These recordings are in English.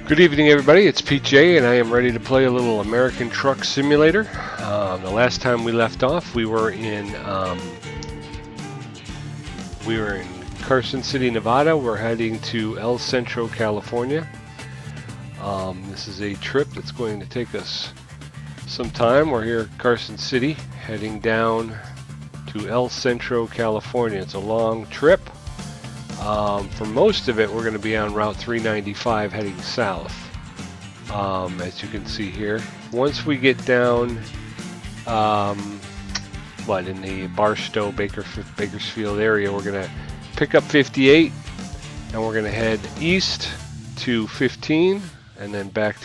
Good evening, everybody. It's PJ, and I am ready to play a little American Truck Simulator. The last time we left off, we were in Carson City, Nevada. We're heading to El Centro, California. This is a trip that's going to take us some time. We're here at Carson City, heading down to El Centro, California. It's a long trip. For most of it, we're going to be on Route 395 heading south, as you can see here. Once we get down, in the Barstow, Bakersfield area, we're going to pick up 58, and we're going to head east to 15, and then back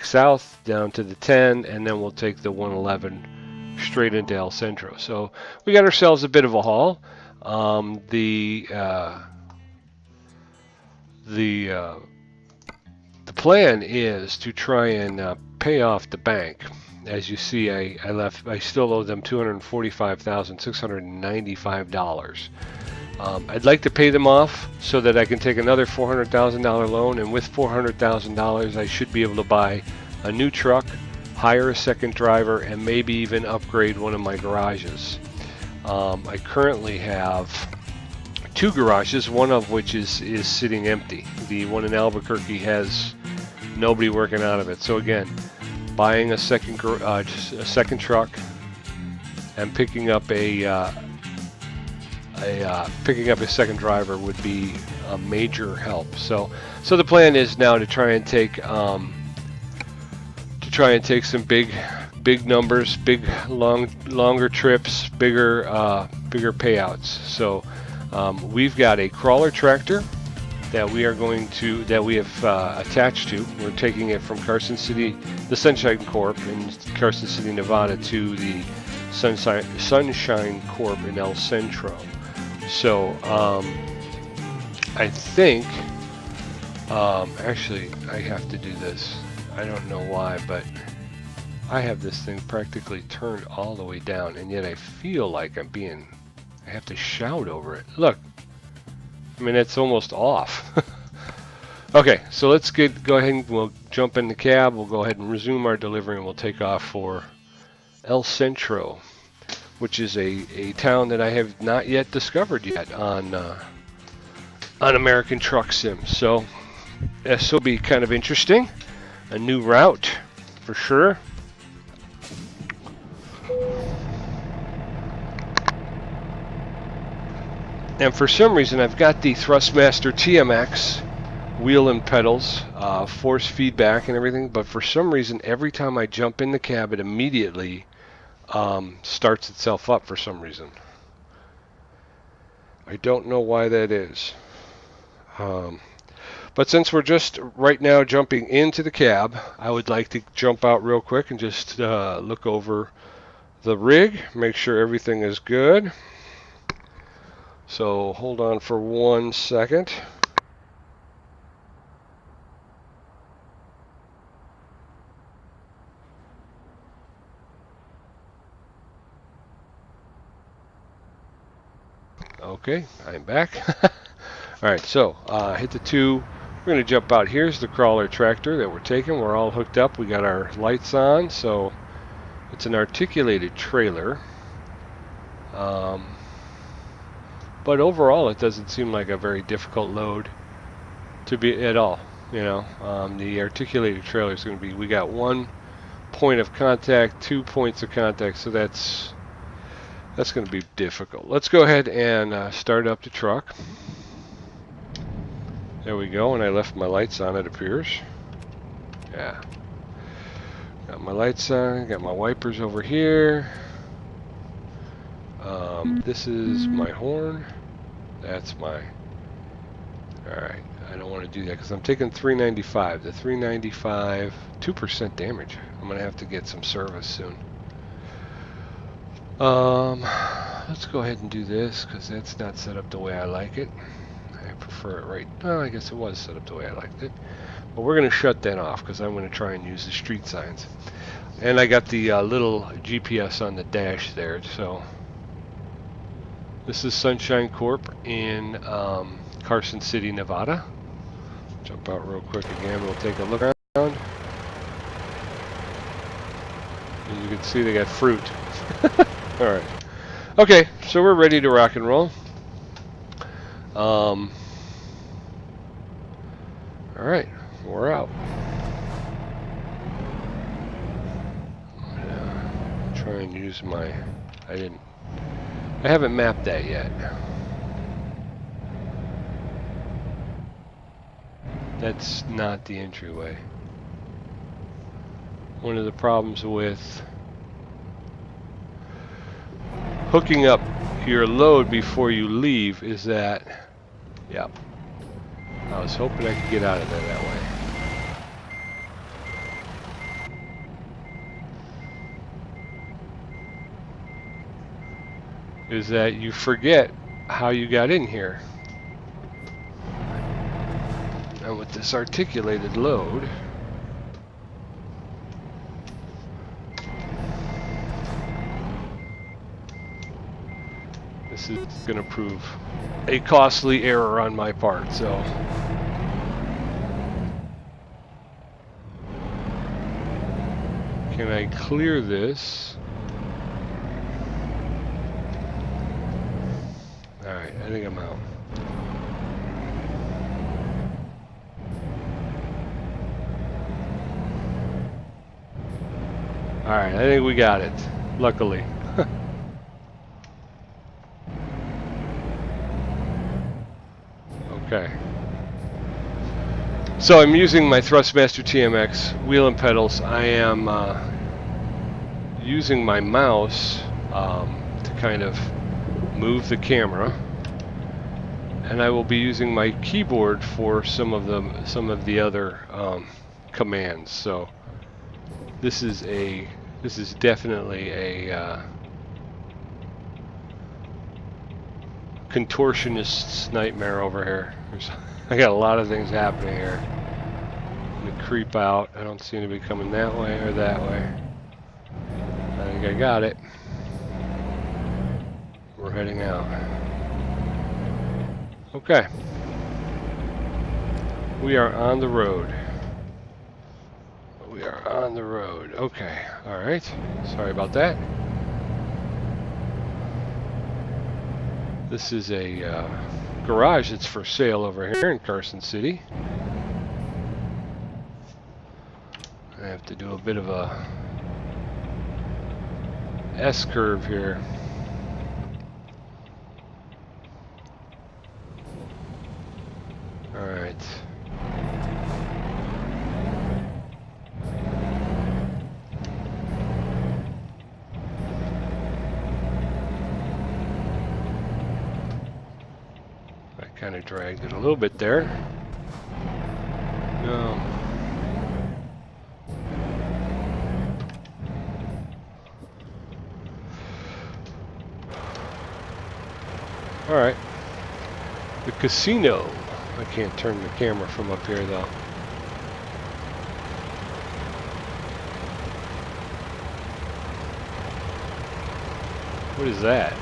south down to the 10, and then we'll take the 111 straight into El Centro. So we got ourselves a bit of a haul. The plan is to try and pay off the bank. As you see, I still owe them $245,695. I'd like to pay them off so that I can take another $400,000 loan, and with $400,000 I should be able to buy a new truck, hire a second driver, and maybe even upgrade one of my garages. I currently have two garages, one of which is sitting empty. The one in Albuquerque has nobody working out of it. So again, buying a second truck and picking up a second driver would be a major help. So the plan is now to try and take some big numbers, longer trips, bigger payouts. So we've got a crawler tractor that we have attached to. We're taking it from Carson City, the Sunshine Corp in Carson City, Nevada, to the Sunshine Corp in El Centro. So I think actually I have to do this. I don't know why, but I have this thing practically turned all the way down, and yet I feel like I have to shout over it. Look, I mean, it's almost off. Okay, so let's go ahead and we'll jump in the cab. We'll go ahead and resume our delivery, and we'll take off for El Centro, which is a town that I have not yet discovered yet on American Truck Sim. So this will be kind of interesting. A new route for sure. And for some reason, I've got the Thrustmaster TMX wheel and pedals, force feedback and everything, but for some reason, every time I jump in the cab, it immediately starts itself up for some reason. I don't know why that is. But since we're just right now jumping into the cab, I would like to jump out real quick and just look over the rig, make sure everything is good. So hold on for 1 second. Okay, I'm back. Alright, so hit the 2. We're going to jump out. Here's the crawler tractor that we're taking. We're all hooked up. We got our lights on, so it's an articulated trailer. But overall, it doesn't seem like a very difficult load to be at all. You know, the articulated trailer is going to be, we got 1 point of contact, 2 points of contact, so that's going to be difficult. Let's go ahead and start up the truck. There we go, and I left my lights on, it appears. Yeah. Got my lights on, got my wipers over here. This is my horn. That's my... Alright, I don't want to do that because I'm taking 395. The 395, 2% damage. I'm going to have to get some service soon. Let's go ahead and do this because that's not set up the way I like it. I prefer it right... Well, I guess it was set up the way I liked it. But we're going to shut that off because I'm going to try and use the street signs. And I got the little GPS on the dash there, so... This is Sunshine Corp in Carson City, Nevada. Jump out real quick again. We'll take a look around. As you can see, they got fruit. All right. Okay, so we're ready to rock and roll. All right, we're out. Try and use my. I haven't mapped that yet. That's not the entryway. One of the problems with hooking up your load before you leave is that, yep, I was hoping I could get out of there that way. Is that you forget how you got in here. And with this articulated load, this is going to prove a costly error on my part, so. Can I clear this? Alright, I think I'm out. Alright, I think we got it, luckily. Okay. So I'm using my Thrustmaster TMX wheel and pedals. I am using my mouse to kind of move the camera, and I will be using my keyboard for some of the other commands. So this is definitely a contortionist's nightmare over here. I got a lot of things happening here. I'm gonna creep out. I don't see anybody coming that way or that way. I think I got it. We're heading out. Okay. We are on the road. We are on the road. Okay. All right. Sorry about that. This is a garage that's for sale over here in Carson City. I have to do a bit of a S-curve here. All right. Kind of dragged it a little bit there. No. All right. The casino. I can't turn the camera from up here though. What is that?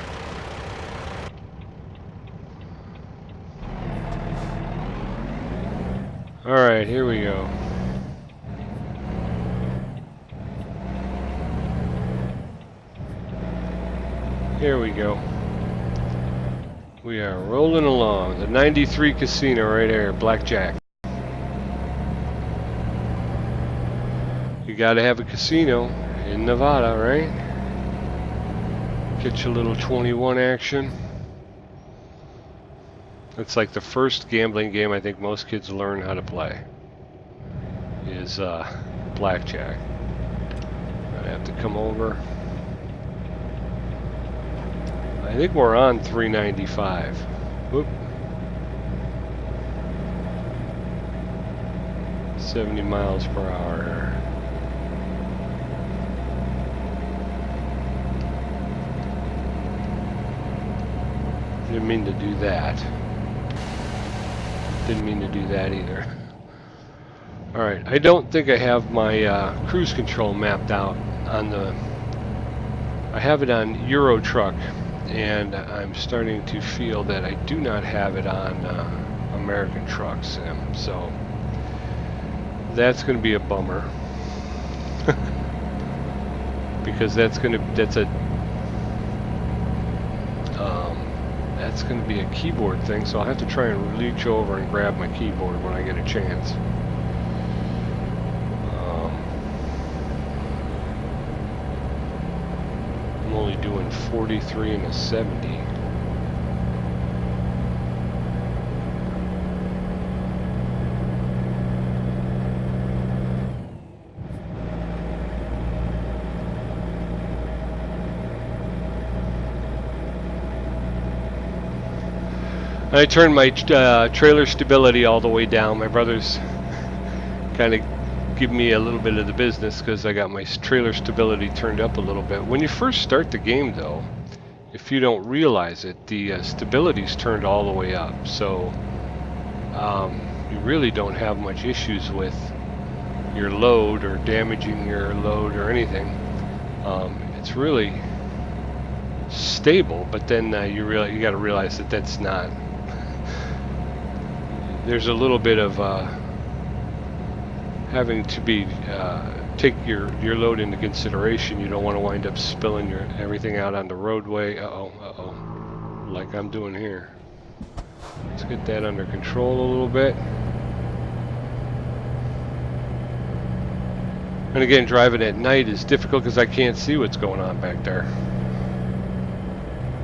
Alright, here we go. Here we go. We are rolling along. The 93 casino right here, blackjack. You gotta have a casino in Nevada, right? Get your little 21 action. It's like the first gambling game I think most kids learn how to play is blackjack. I have to come over. I think we're on 395. Whoop. 70 miles per hour here. Didn't mean to do that. Didn't mean to do that either. Alright, I don't think I have my cruise control mapped out on the... I have it on Euro Truck, and I'm starting to feel that I do not have it on American Truck Sim. So That's going to be a bummer. Because that's going to be a keyboard thing, so I'll have to try and reach over and grab my keyboard when I get a chance. I'm only doing 43 and a 70. I turned my trailer stability all the way down. My brother's kind of give me a little bit of the business because I got my trailer stability turned up a little bit. When you first start the game though, if you don't realize it, the stability's turned all the way up. So you really don't have much issues with your load or damaging your load or anything. It's really stable, but then you got to realize that that's not. There's a little bit of having to be take your load into consideration. You don't want to wind up spilling everything out on the roadway. Like I'm doing here. Let's get that under control a little bit. And again, driving at night is difficult because I can't see what's going on back there.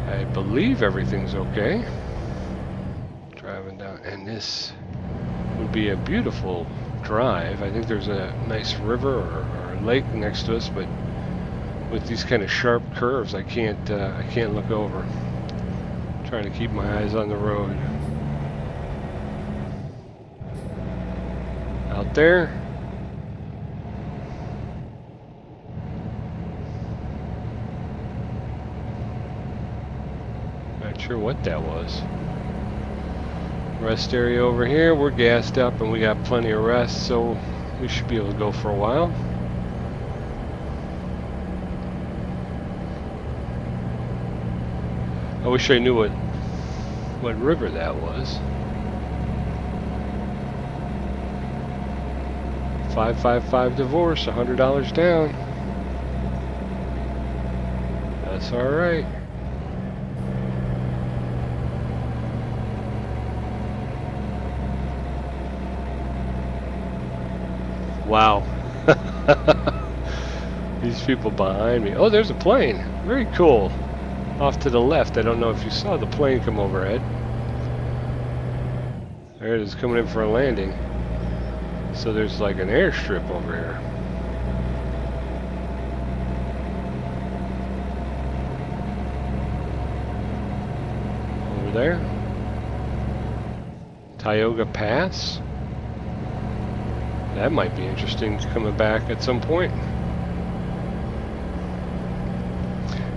I believe everything's okay. Driving down, and this would be a beautiful drive. I think there's a nice river or lake next to us, but with these kind of sharp curves, I can't look over. I'm trying to keep my eyes on the road. Out there. Not sure what that was. Rest area over here. We're gassed up and we got plenty of rest, so we should be able to go for a while. I wish I knew what river that was. 555 divorce, $100 down. That's all right. Wow. These people behind me. Oh, there's a plane. Very cool. Off to the left. I don't know if you saw the plane come overhead. There it is, coming in for a landing. So there's like an airstrip over here. Over there. Tioga Pass. That might be interesting coming back at some point.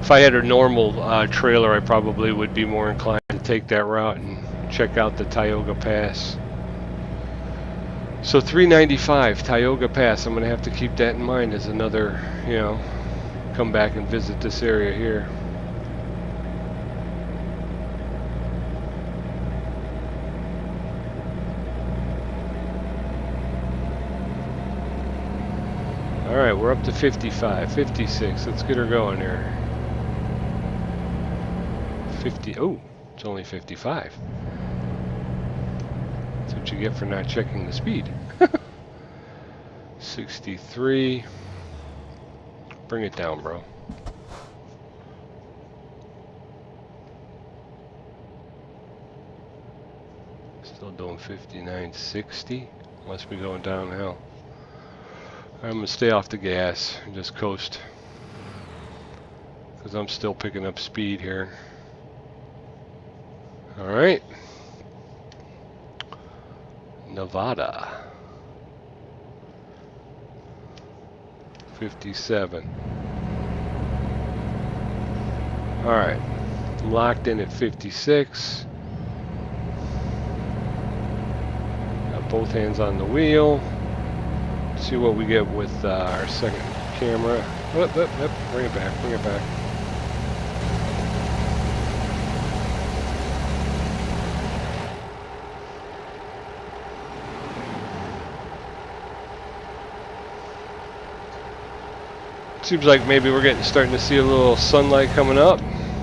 If I had a normal trailer, I probably would be more inclined to take that route and check out the Tioga Pass. So 395 Tioga Pass. I'm going to have to keep that in mind as another, come back and visit this area here. Alright, we're up to 55, 56. Let's get her going here. 50. Oh, it's only 55. That's what you get for not checking the speed. 63. Bring it down, bro. Still doing 59, 60. Must be going downhill. I'm going to stay off the gas and just coast, because I'm still picking up speed here. Alright. Nevada. 57. Alright. Locked in at 56. Got both hands on the wheel. See what we get with our second camera. Bring it back, bring it back. Seems like maybe we're starting to see a little sunlight coming up.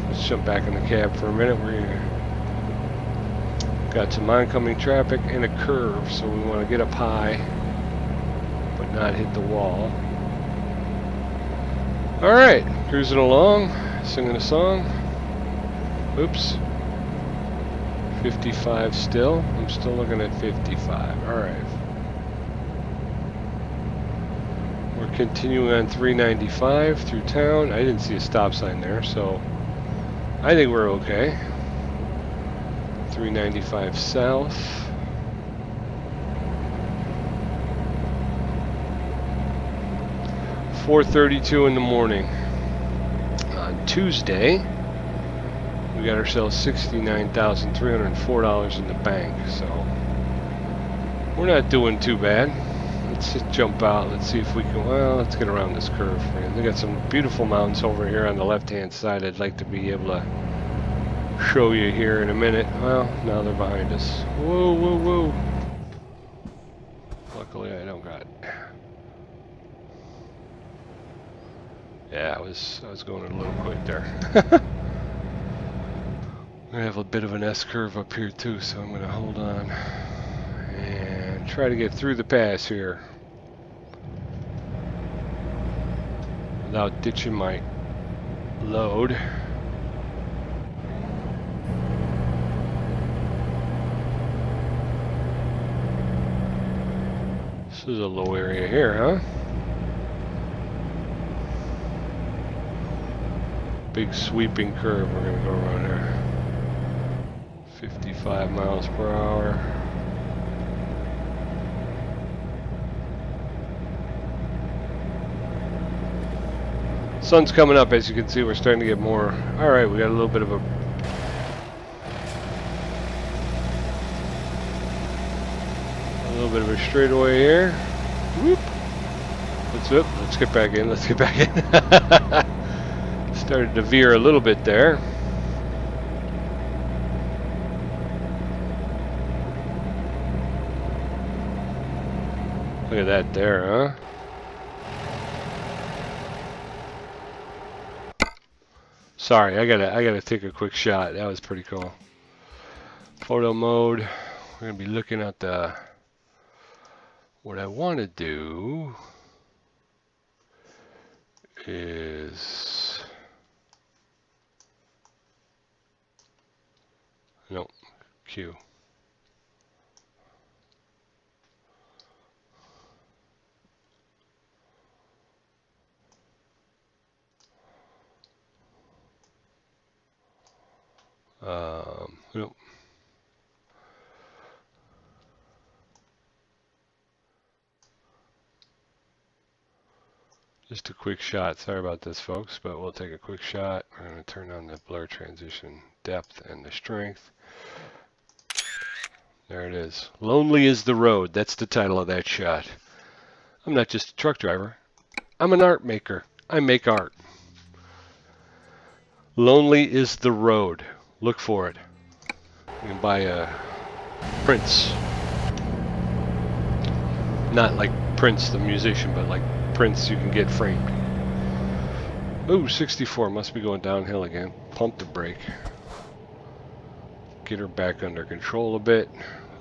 Let's jump back in the cab for a minute. We're got some oncoming traffic and a curve, so we want to get up high, but not hit the wall. All right, cruising along, singing a song. Oops. 55 still. I'm still looking at 55. All right. We're continuing on 395 through town. I didn't see a stop sign there, so I think we're okay. 395 south. $4:32 in the morning on Tuesday. We got ourselves $69,304 in the bank, so we're not doing too bad. Let's just jump out. Let's see if we can. Well, let's get around this curve. Man, they got some beautiful mountains over here on the left-hand side. I'd like to be able to show you here in a minute. Well, now they're behind us. Whoa, whoa, whoa! Luckily, I don't got. Yeah, I was going a little quick there. I have a bit of an S-curve up here too, so I'm going to hold on and try to get through the pass here without ditching my load. This is a low area here, huh? Big sweeping curve. We're going to go around there. 55 miles per hour. Sun's coming up, as you can see. We're starting to get more. All right, we got a little bit of a straightaway here. Whoop. Let's get back in. Let's get back in. Started to veer a little bit there. Look at that there, huh? Sorry, I gotta take a quick shot. That was pretty cool. Photo mode. We're gonna be looking at the. What I want to do is no Q. Nope. Just a quick shot. Sorry about this, folks, but we'll take a quick shot. We're going to turn on the blur transition depth and the strength. There it is. Lonely is the road. That's the title of that shot. I'm not just a truck driver. I'm an art maker. I make art. Lonely is the road. Look for it. You can buy a Prince. Not like Prince the musician, but like Prince you can get framed. Ooh, 64. Must be going downhill again. Pump the brake. Get her back under control a bit.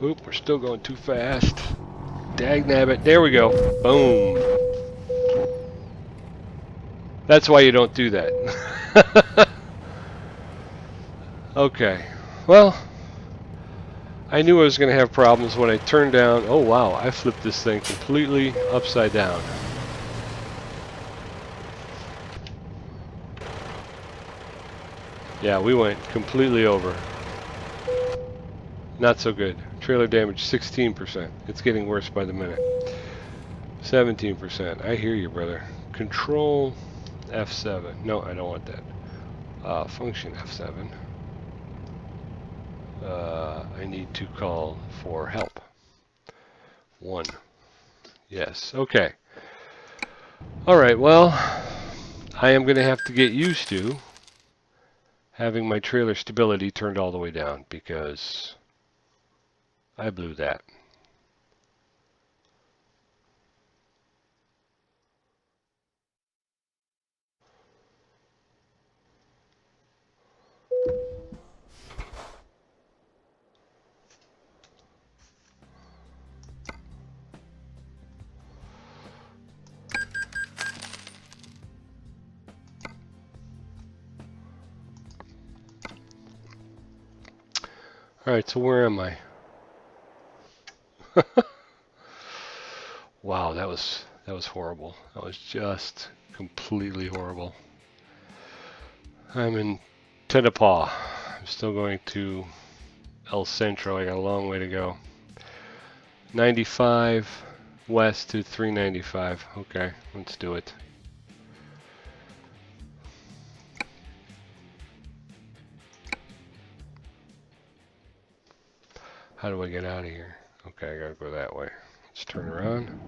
Oop, we're still going too fast. Dagnabbit. There we go. Boom. That's why you don't do that. Okay. Well, I knew I was going to have problems when I turned down. Oh, wow. I flipped this thing completely upside down. Yeah, we went completely over. Not so good. Trailer damage 16%. It's getting worse by the minute. 17%. I hear you, brother. Control F7. No, I don't want that. Function F7. I need to call for help. 1. Yes. Okay. All right. Well, I am going to have to get used to having my trailer stability turned all the way down because I blew that. Alright, so where am I? Wow, that was horrible. That was just completely horrible. I'm in Tenapa. I'm still going to El Centro. I got a long way to go. 95 west to 395. Okay, let's do it. How do I get out of here? Okay, I gotta go that way. Let's turn around.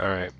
All right.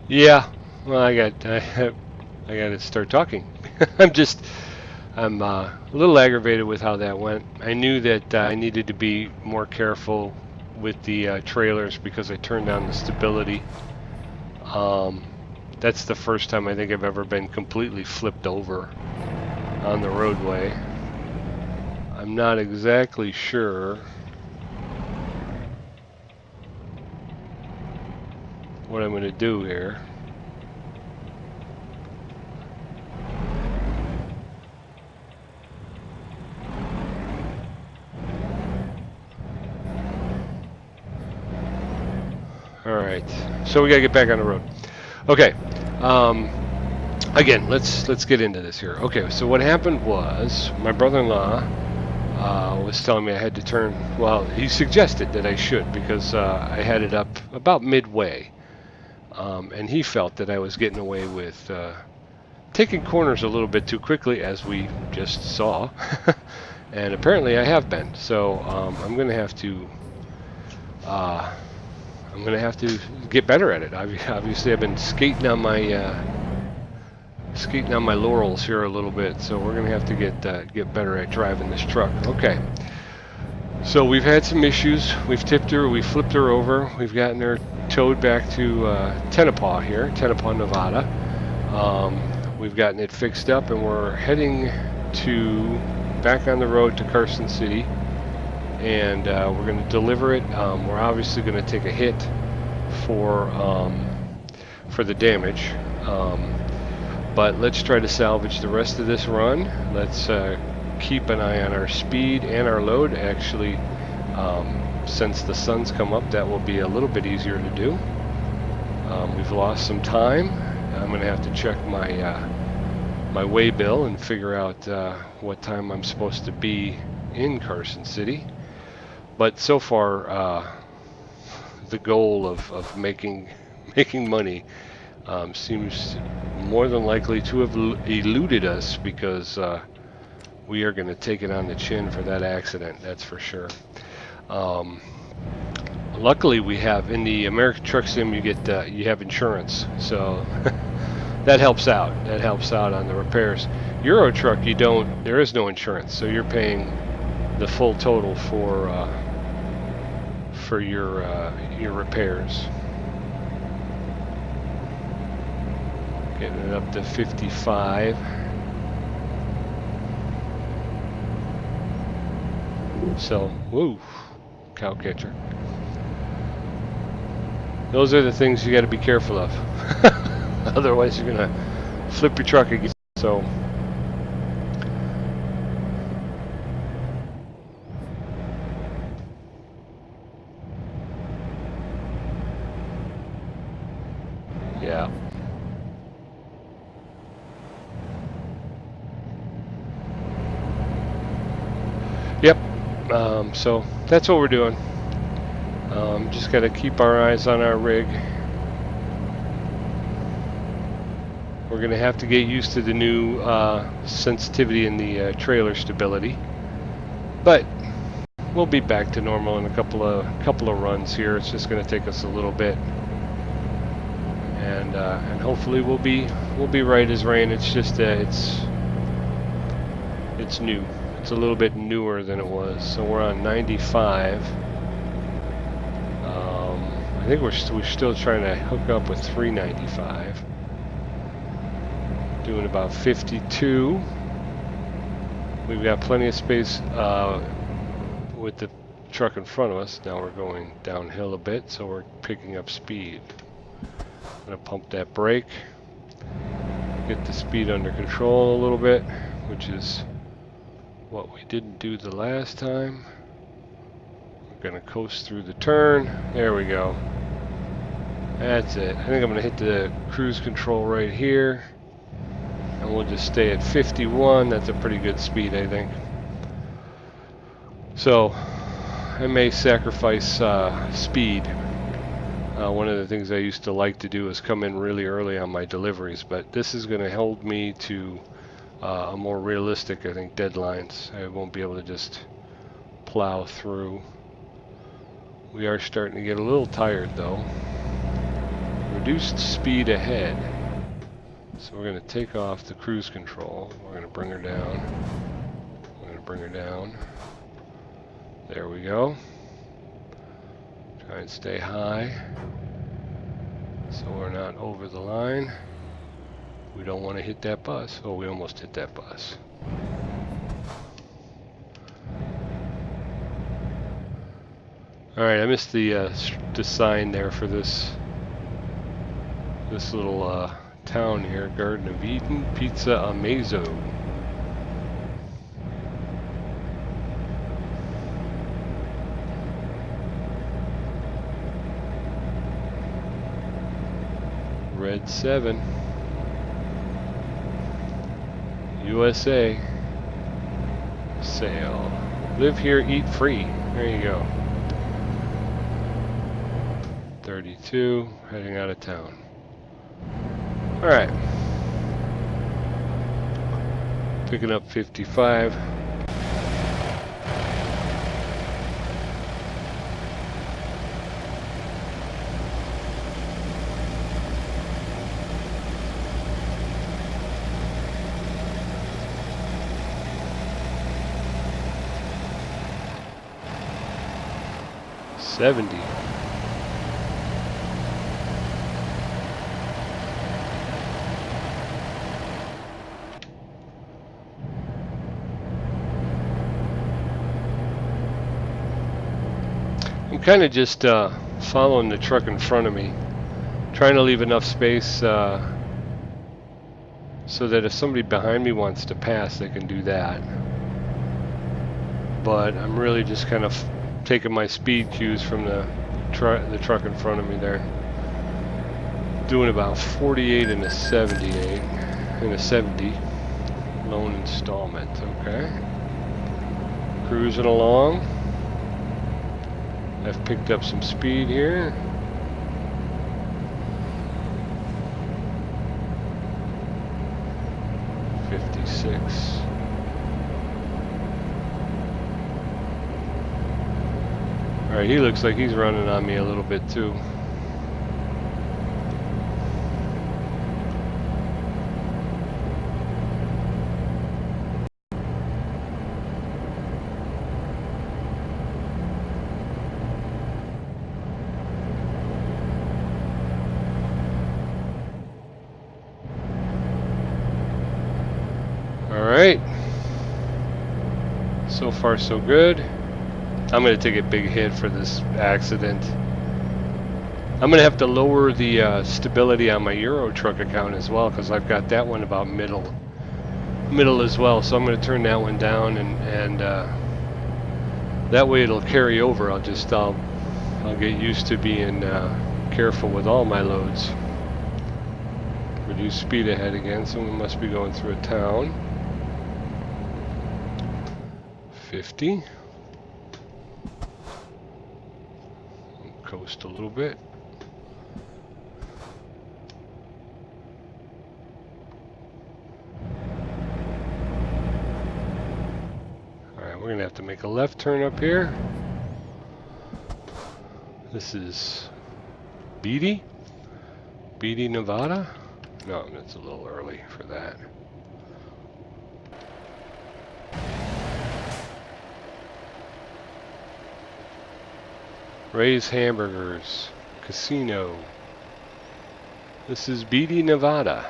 Yeah. Well, I got to start talking. I'm a little aggravated with how that went. I knew that I needed to be more careful with the trailers because I turned down the stability. That's the first time I think I've ever been completely flipped over on the roadway. I'm not exactly sure what I'm going to do here. Alright, so we gotta get back on the road. Okay, again, let's get into this here. Okay, so what happened was my brother-in-law was telling me I had to turn, well, he suggested that I should because I had it up about midway. And he felt that I was getting away with taking corners a little bit too quickly, as we just saw. And apparently I have been. So I'm gonna have to get better at it. Obviously, I've been skating on my laurels here a little bit, so we're gonna have to get better at driving this truck. Okay. So we've had some issues. We've tipped her. We flipped her over. We've gotten her towed back to Tenapa here, Tenapa, Nevada. We've gotten it fixed up, and we're heading back on the road to Carson City. And we're going to deliver it. We're obviously going to take a hit for the damage, but let's try to salvage the rest of this run. Let's keep an eye on our speed and our load. Actually, since the sun's come up, that will be a little bit easier to do. We've lost some time. I'm going to have to check my my way bill and figure out what time I'm supposed to be in Carson City. But so far, the goal of making money seems more than likely to have eluded us, because we are going to take it on the chin for that accident, that's for sure. Luckily, we have in the American Truck Sim, you get you have insurance, so that helps out. That helps out on the repairs. Euro Truck, you don't. There is no insurance, so you're paying the full total for your repairs. Getting it up to 55. So, woo, cow catcher. Those are the things you got to be careful of. Otherwise, you're gonna flip your truck again. So, yeah. Yep. So that's what we're doing. Just got to keep our eyes on our rig. We're going to have to get used to the new sensitivity in the trailer stability, but we'll be back to normal in a couple of runs here. It's just going to take us a little bit, and hopefully we'll be right as rain. It's just it's new. It's a little bit newer than it was. So we're on 95. I think we're still trying to hook up with 395. Doing about 52. We've got plenty of space with the truck in front of us. Now we're going downhill a bit, so we're picking up speed. I'm going to pump that brake, get the speed under control a little bit, which is what we didn't do the last time. We're going to coast through the turn. There we go. That's it. I think I'm going to hit the cruise control right here, and we'll just stay at 51. That's a pretty good speed, I think. So I may sacrifice speed. One of the things I used to like to do is come in really early on my deliveries, but this is going to hold me to a more realistic, I think, deadlines. I won't be able to just plow through. We are starting to get a little tired though. Reduced speed ahead. So we're going to take off the cruise control. We're going to bring her down. We're going to bring her down. There we go. Try and stay high, so we're not over the line. We don't want to hit that bus. Oh, we almost hit that bus. Alright, I missed the sign there for this little town here. Garden of Eden, Pizza Amazo. Red 7. USA. Sale. Live here, eat free. There you go. 32. Heading out of town. Alright. Picking up 55. $70. I'm kind of just following the truck in front of me, trying to leave enough space so that if somebody behind me wants to pass, they can do that. but I'm really just kind of taking my speed cues from the truck in front of me there. Doing about 48 and a 78 and a 70 loan installment. Okay, cruising along. I've picked up some speed here. Alright, he looks like he's running on me a little bit too. Alright. So far so good. I'm going to take a big hit for this accident. I'm going to have to lower the stability on my Euro truck account as well, because I've got that one about middle as well. So I'm going to turn that one down, and that way it'll carry over. I'll get used to being careful with all my loads. Reduce speed ahead again, so we must be going through a town. 50. Coast a little bit. Alright, we're gonna have to make a left turn up here. This is Beatty, Nevada? No, that's a little early for that. Ray's Hamburgers, Casino. This is Beatty, Nevada.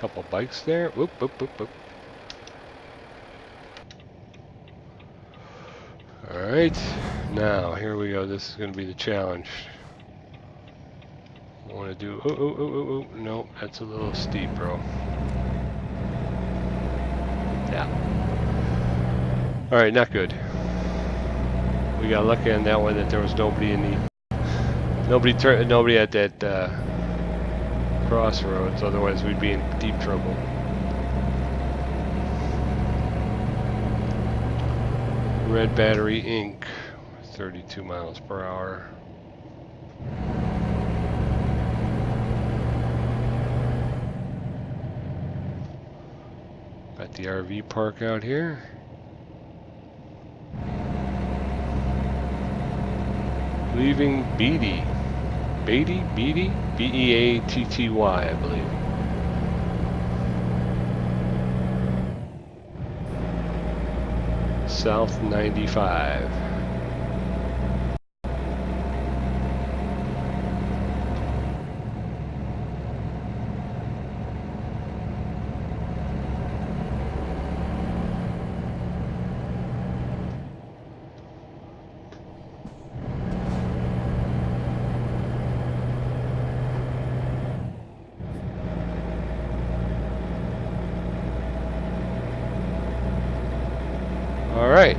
Couple bikes there. Whoop, whoop, whoop, whoop. Alright, now here we go. This is going to be the challenge. I want to do. Oh, no, that's a little steep, bro. Yeah. Alright, not good. We got lucky on that one that there was nobody in the nobody at that crossroads. Otherwise, we'd be in deep trouble. Red Battery Inc. 32 miles per hour. Got the RV park out here. Leaving Beatty. Beatty? B-E-A-T-T-Y, I believe. South 95. Alright.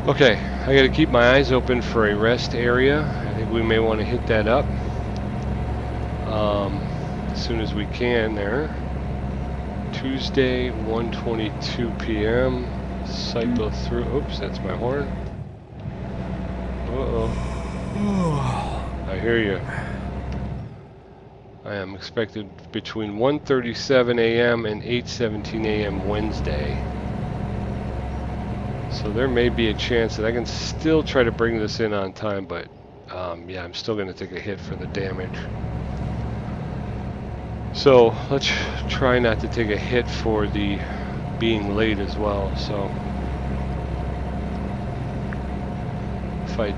Okay, I gotta keep my eyes open for a rest area. I think we may want to hit that up as soon as we can there. Tuesday, 1:22 p.m. Cycle through. Oops, that's my horn. Uh-oh. I hear you. I am expected between 1:37 a.m. and 8:17 a.m. Wednesday. So there may be a chance that I can still try to bring this in on time, but yeah, I'm still going to take a hit for the damage. So let's try not to take a hit for the being late as well. So if I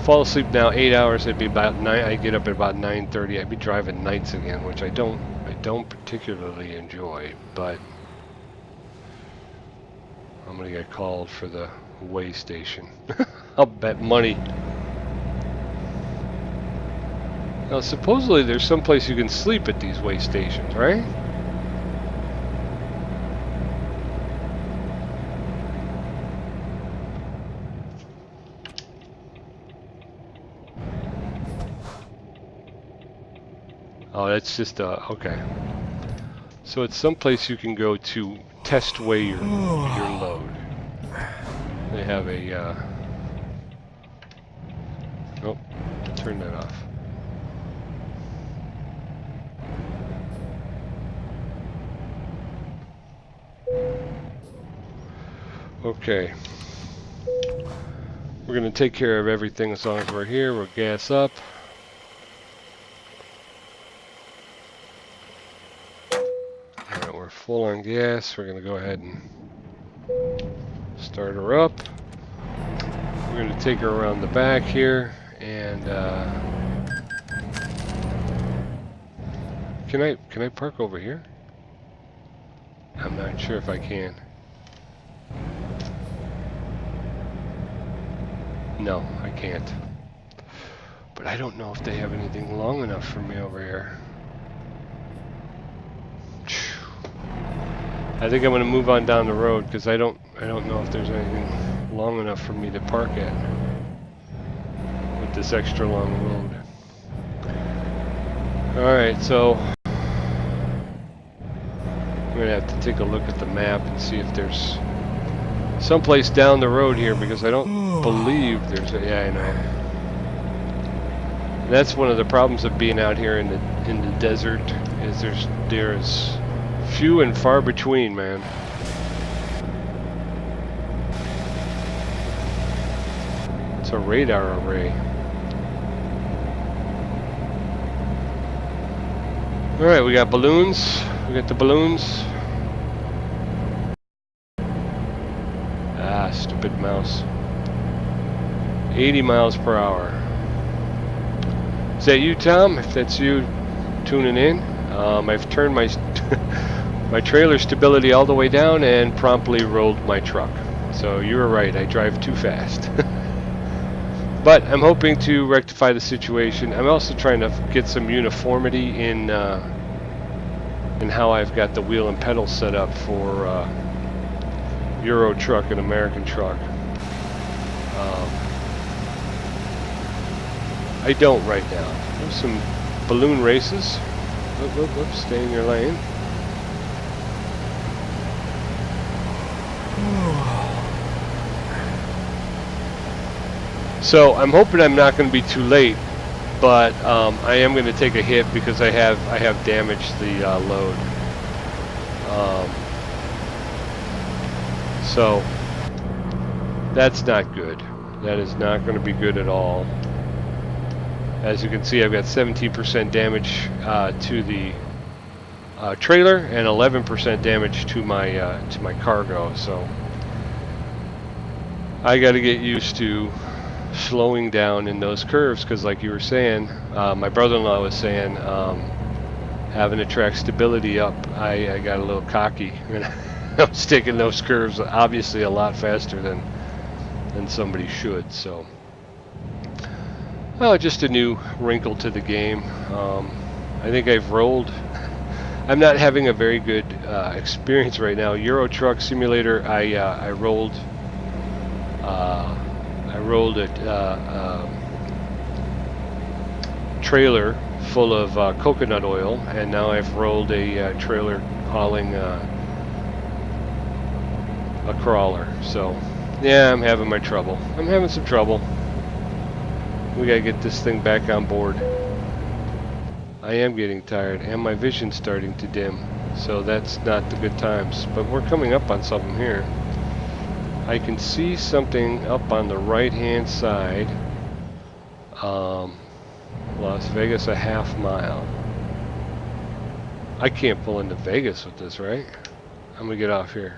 fall asleep now 8 hours, it'd be about 9. I get up at about 9:30. I'd be driving nights again, which I don't particularly enjoy, but I'm gonna get called for the way station. I'll bet money. Now supposedly there's some place you can sleep at these way stations, right? Oh, that's just okay. So it's someplace you can go to test weigh your load. They have a oh, turn that off. Okay. We're going to take care of everything as long as we're here. We'll gas up. Alright, we're full on gas. We're going to go ahead and start her up. We're going to take her around the back here. And can I park over here? I'm not sure if I can. No, I can't. But I don't know if they have anything long enough for me over here. I think I'm going to move on down the road because I don't know if there's anything long enough for me to park at with this extra long load. Alright, so I'm going to have to take a look at the map and see if there's someplace down the road here, because I don't believe there's a... Yeah, I know. And that's one of the problems of being out here in the desert, is there's few and far between, man. It's a radar array. Alright, we got balloons. We got the balloons. Ah, stupid mouse. 80 miles per hour. Is that you, Tom? If that's you tuning in, I've turned my my trailer stability all the way down and promptly rolled my truck. So you were right, I drive too fast. But I'm hoping to rectify the situation. I'm also trying to get some uniformity in how I've got the wheel and pedal set up for Euro truck and American truck. I don't right now. There's some balloon races. Whoop, stay in your lane. So I'm hoping I'm not going to be too late, but I am going to take a hit because I have damaged the load. So that's not good. That is not going to be good at all. As you can see, I've got 17% damage to the trailer and 11% damage to my cargo. So I got to get used to slowing down in those curves, because like you were saying, my brother-in-law was saying, having the track stability up, I got a little cocky. I was taking those curves obviously a lot faster than somebody should. So, well, just a new wrinkle to the game. I think I've rolled. I'm not having a very good experience right now. Euro Truck Simulator, I rolled a trailer full of coconut oil, and now I've rolled a trailer hauling a crawler. So yeah, I'm having my trouble. I'm having some trouble. We gotta get this thing back on board. I am getting tired, and my vision's starting to dim, so that's not the good times. But we're coming up on something here. I can see something up on the right-hand side. Las Vegas, a half mile. I can't pull into Vegas with this, right? I'm gonna get off here.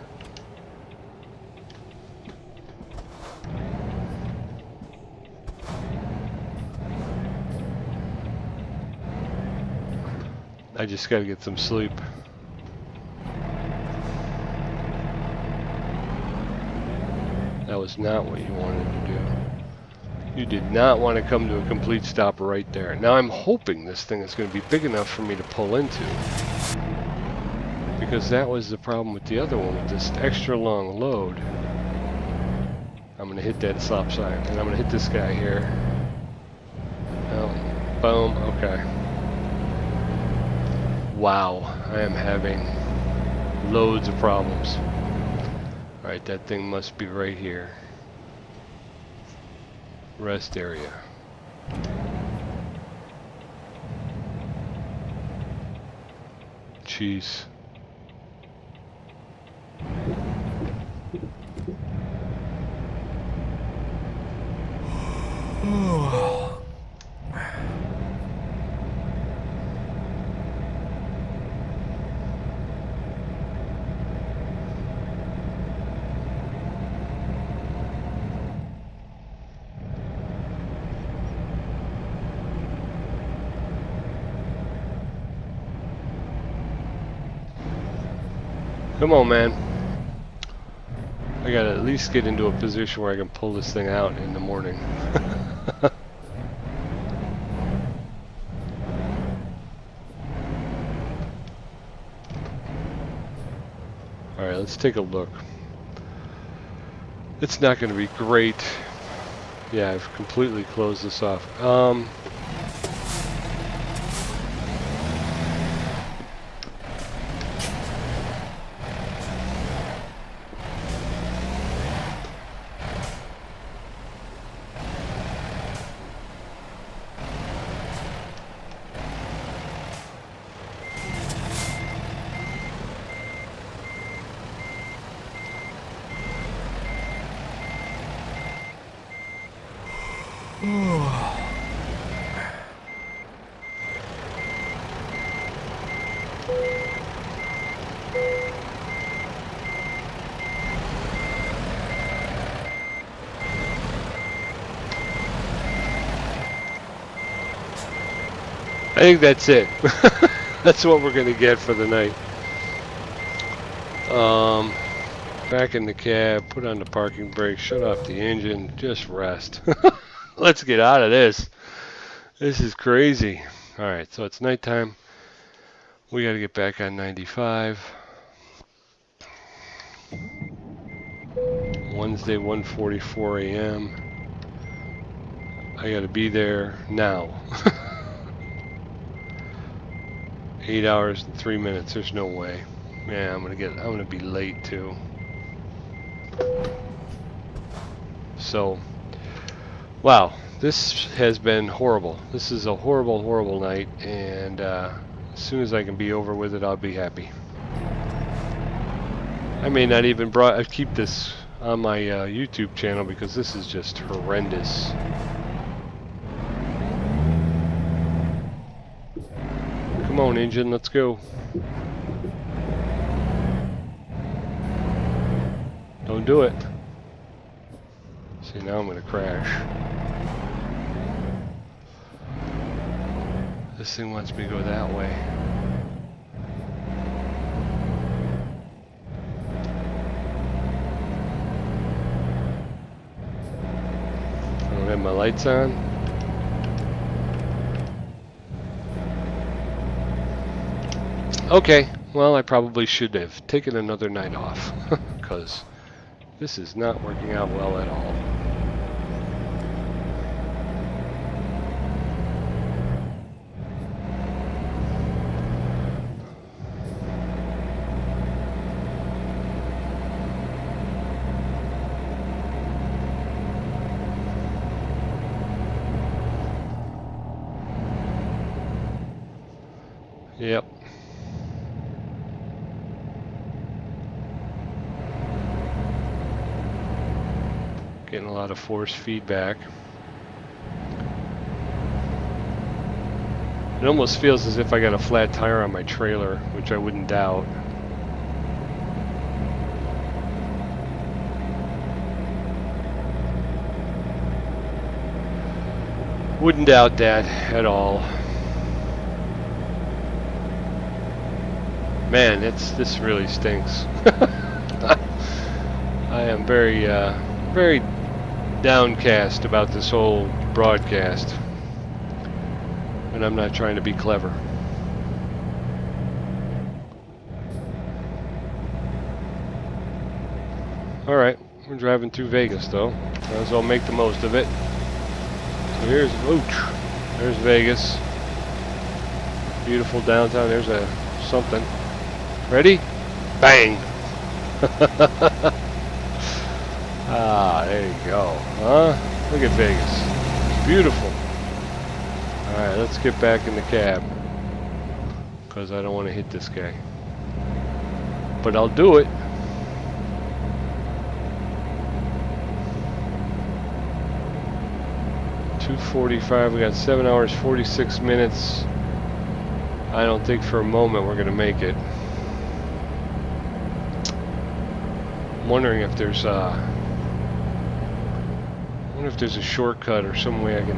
I just gotta get some sleep. That was not what you wanted to do. You did not want to come to a complete stop right there. Now I'm hoping this thing is going to be big enough for me to pull into, because that was the problem with the other one, with this extra long load. I'm going to hit that stop sign, and I'm going to hit this guy here. Oh, boom, okay. Wow, I am having loads of problems. Alright, that thing must be right here. Rest area. Jeez. Come on, man. I gotta at least get into a position where I can pull this thing out in the morning. Alright, let's take a look. It's not going to be great. Yeah, I've completely closed this off. I think that's it. That's what we're going to get for the night. Back in the cab, put on the parking brake, shut off the engine, just rest. Let's get out of this. This is crazy. Alright, so it's nighttime. We got to get back on 95. Wednesday, 1:44 a.m. I got to be there now. 8 hours and 3 minutes. There's no way. Yeah, I'm gonna be late too. So, wow, this has been horrible. This is a horrible, horrible night, and as soon as I can be over with it, I'll be happy. I may not even keep this on my YouTube channel because this is just horrendous. Come on, engine, let's go. Don't do it. See, now I'm going to crash. This thing wants me to go that way. I don't have my lights on. Okay, well, I probably should have taken another night off because this is not working out well at all. Yep. Getting a lot of force feedback. It almost feels as if I got a flat tire on my trailer, which I wouldn't doubt. Wouldn't doubt that at all. Man, this really stinks. I am very very downcast about this whole broadcast, and I'm not trying to be clever. Alright, we're driving through Vegas though. Might as well make the most of it. So here's Vegas. Beautiful downtown. There's a something. Ready? Bang! Ah, there you go. Huh? Look at Vegas. It's beautiful. Alright, let's get back in the cab. Because I don't want to hit this guy. But I'll do it. $2:45. We got 7 hours, 46 minutes. I don't think for a moment we're going to make it. I'm wondering if there's a shortcut or some way I can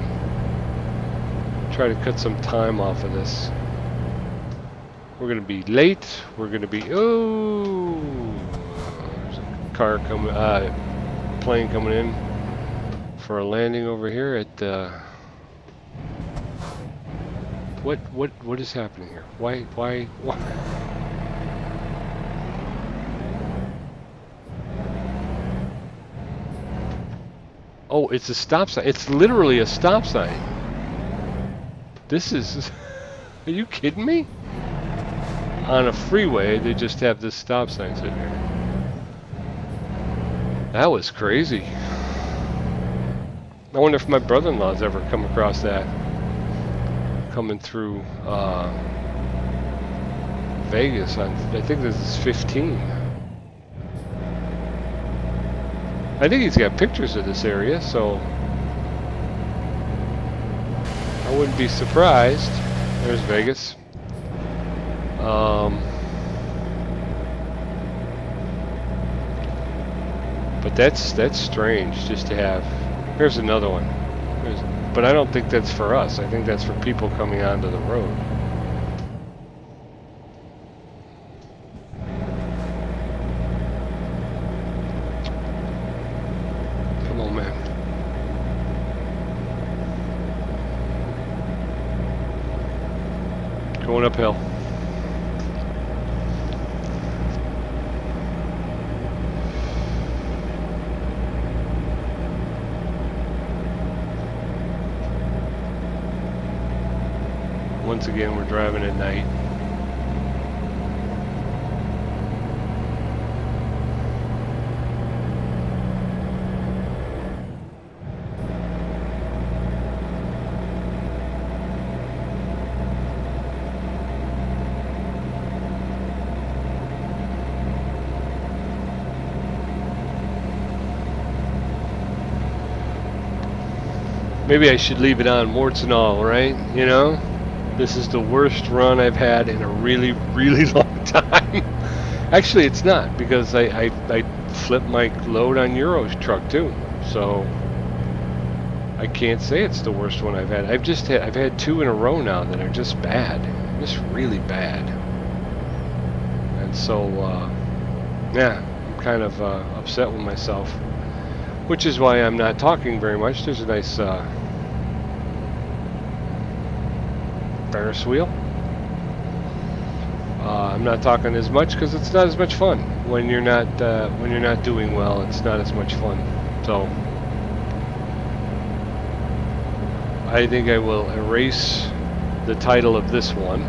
try to cut some time off of this. We're going to be late. We're going to be... Oh! There's a car coming... plane coming in for a landing over here at... What is happening here? Why? Oh, it's a stop sign. It's literally a stop sign. This is... Are you kidding me? On a freeway, they just have this stop sign sitting here. That was crazy. I wonder if my brother-in-law's ever come across that. Coming through Vegas on, I think this is 15. I think he's got pictures of this area, so I wouldn't be surprised. There's Vegas. But that's strange just to have. Here's another one. But I don't think that's for us. I think that's for people coming onto the road. Come on, man. Going uphill. Once again, we're driving at night. Maybe I should leave it on, warts and all, right? You know? This is the worst run I've had in a really, really long time. Actually, it's not, because I flipped my load on Euro's truck too. So I can't say it's the worst one I've had. I've had 2 in a row now that are just bad, just really bad. And so yeah, I'm kind of upset with myself, which is why I'm not talking very much. There's a nice Ferris wheel. I'm not talking as much because it's not as much fun when you're not doing well. It's not as much fun. So I think I will erase the title of this one,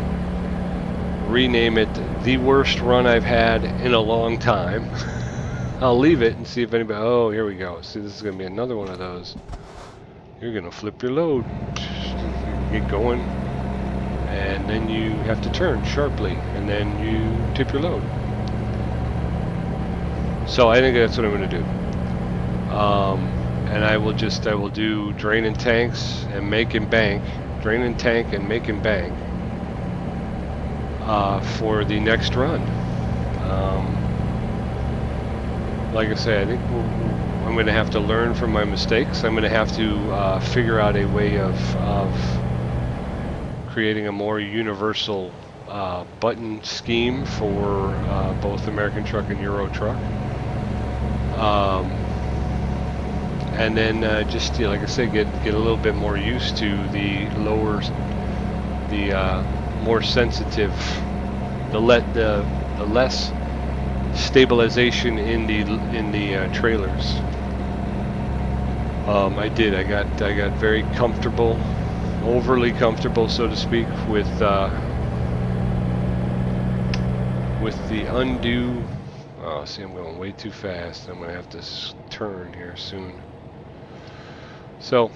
rename it "The Worst Run I've Had in a Long Time." I'll leave it and see if anybody... Oh, here we go. See, this is going to be another one of those. You're going to flip your load. Get going. And then you have to turn sharply. And then you tip your load. So I think that's what I'm going to do. And I will do drain and tanks and make and bank. Drain and tank and make and bank. For the next run. Like I say, I think I'm going to have to learn from my mistakes. I'm going to have to figure out a way of creating a more universal button scheme for both American Truck and Euro Truck. And then just, like I say, get a little bit more used to the more sensitive, the less stabilization in the trailers. I got very comfortable, overly comfortable, so to speak, with with the undo. Oh, see, I'm going way too fast. I'm going to have to turn here soon. So,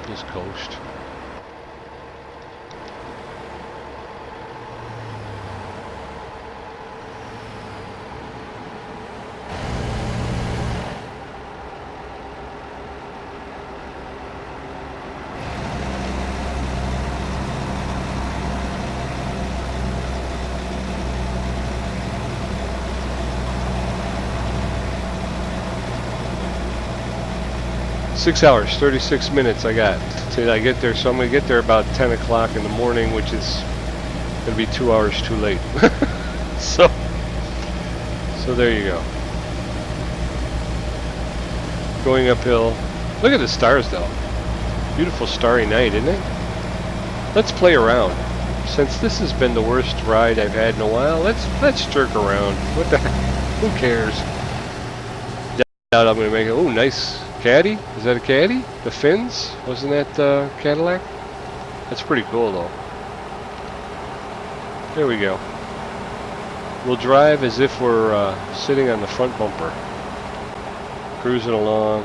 just coast. 6 hours, 36 minutes I got till I get there. So I'm going to get there about 10 o'clock in the morning, which is going to be 2 hours too late. so there you go. Going uphill. Look at the stars though. Beautiful starry night, isn't it? Let's play around. Since this has been the worst ride I've had in a while, let's jerk around. What the heck? Who cares? Doubt I'm going to make it. Oh, nice. Caddy? Is that a caddy? The fins? Wasn't that Cadillac? That's pretty cool though. There we go. We'll drive as if we're sitting on the front bumper. Cruising along.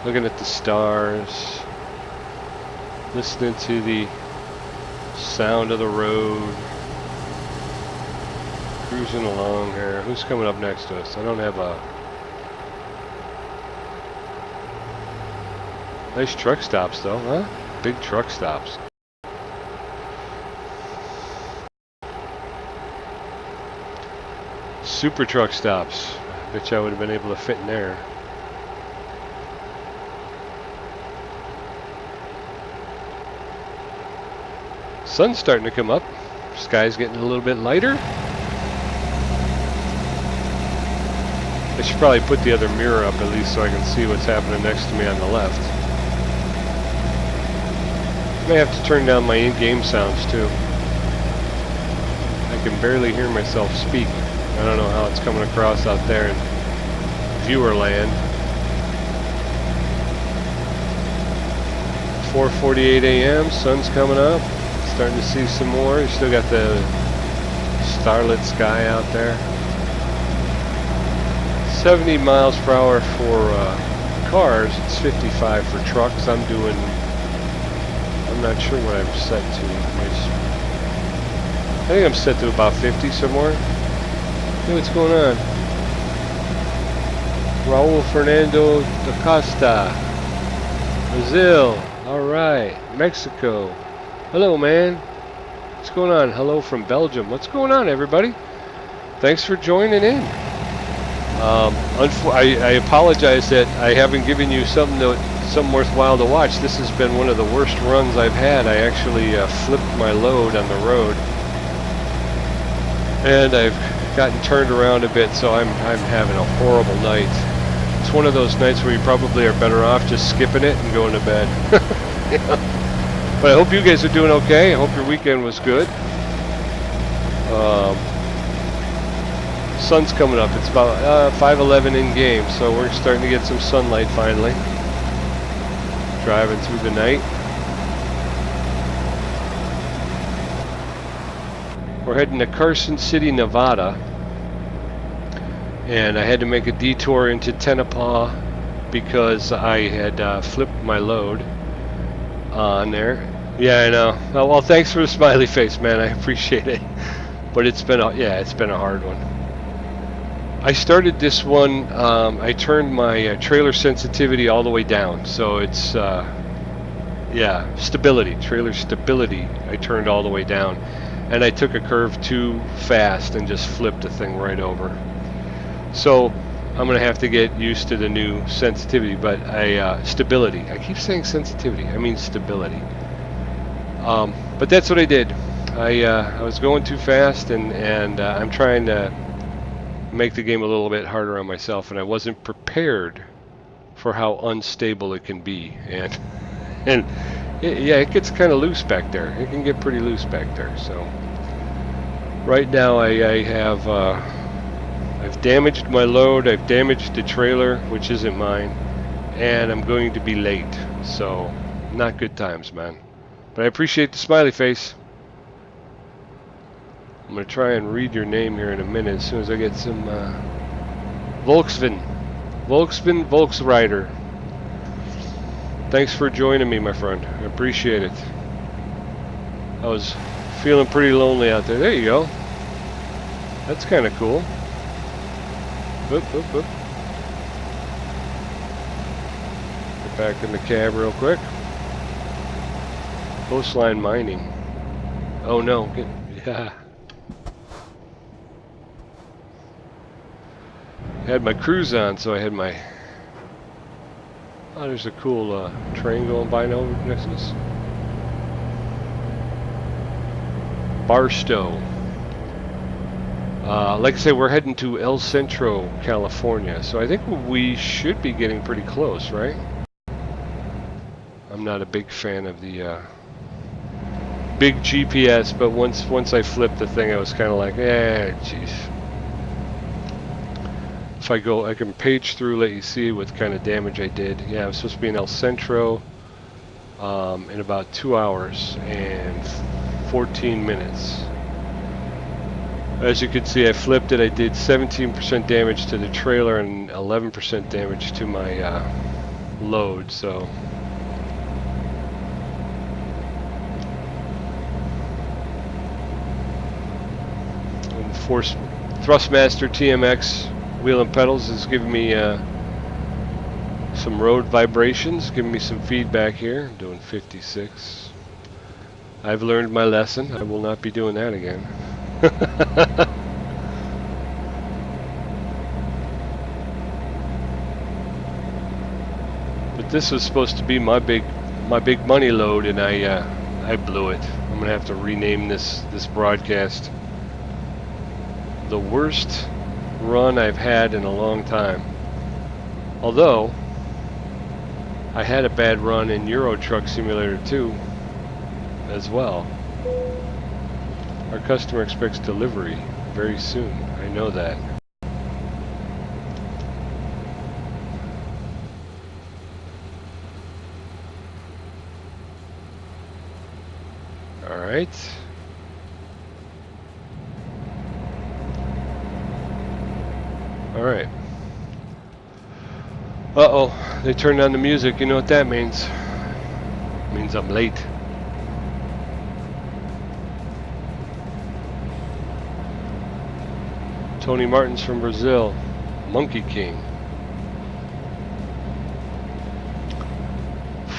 Looking at the stars. Listening to the sound of the road. Cruising along here. Who's coming up next to us? I don't have a... Nice truck stops though, huh? Big truck stops. Super truck stops. Bet you I would have been able to fit in there. Sun's starting to come up. Sky's getting a little bit lighter. I should probably put the other mirror up at least so I can see what's happening next to me on the left. I may have to turn down my in-game sounds too. I can barely hear myself speak. I don't know how it's coming across out there in viewer land. 4:48 a.m. Sun's coming up. Starting to see some more. You still got the starlit sky out there. 70 miles per hour for cars. It's 55 for trucks. I'm not sure what I'm set to. I think I'm set to about 50 somewhere. Hey, what's going on? Raul Fernando da Costa. Brazil. Alright. Mexico. Hello, man. What's going on? Hello from Belgium. What's going on, everybody? Thanks for joining in. I apologize that I haven't given you something worthwhile to watch. This has been one of the worst runs I've had. I actually flipped my load on the road, and I've gotten turned around a bit, so I'm having a horrible night. It's one of those nights where you probably are better off just skipping it and going to bed. But I hope you guys are doing okay. I hope your weekend was good. Sun's coming up. It's about 5:11 in game, so we're starting to get some sunlight finally. Driving through the night. We're heading to Carson City, Nevada, and I had to make a detour into Tonopah because I had flipped my load on there. Yeah, I know. Oh, well, thanks for the smiley face, man. I appreciate it. But it's been a hard one. I started this one, I turned my trailer sensitivity all the way down, so it's, stability, trailer stability, I turned all the way down, and I took a curve too fast and just flipped the thing right over. So I'm going to have to get used to the new sensitivity, but stability, I keep saying sensitivity, I mean stability. But that's what I did. I was going too fast, and I'm trying to make the game a little bit harder on myself, and I wasn't prepared for how unstable it can be, and it gets kind of loose back there. It can get pretty loose back there. So right now I've damaged my load, I've damaged the trailer, which isn't mine, and I'm going to be late. So not good times, man. But I appreciate the smiley face. I'm going to try and read your name here in a minute as soon as I get some Volksrider. Thanks for joining me, my friend. I appreciate it. I was feeling pretty lonely out there. There you go. That's kind of cool. Oop, oop, oop. Get back in the cab real quick. Coastline mining. Oh no. Yeah. Had my cruise on, so I had my... Oh, there's a cool train going by now next to us. Barstow. Like I say, we're heading to El Centro, California, so I think we should be getting pretty close, right? I'm not a big fan of the big GPS, but once I flipped the thing, I was kind of like, jeez. If I go, I can page through, let you see what kind of damage I did. Yeah, I'm supposed to be in El Centro in about 2 hours and 14 minutes. As you can see, I flipped it. I did 17% damage to the trailer and 11% damage to my load, so... And Thrustmaster TMX wheel and pedals is giving me some road vibrations, giving me some feedback here. I'm doing 56. I've learned my lesson. I will not be doing that again. But this was supposed to be my big money load, and I blew it. I'm gonna have to rename this broadcast the worst run I've had in a long time. Although I had a bad run in Euro Truck Simulator 2 as well. Our customer expects delivery very soon. I know that. All right. All right. Uh-oh, they turned on the music. You know what that means? It means I'm late. Tony Martin's from Brazil. Monkey King.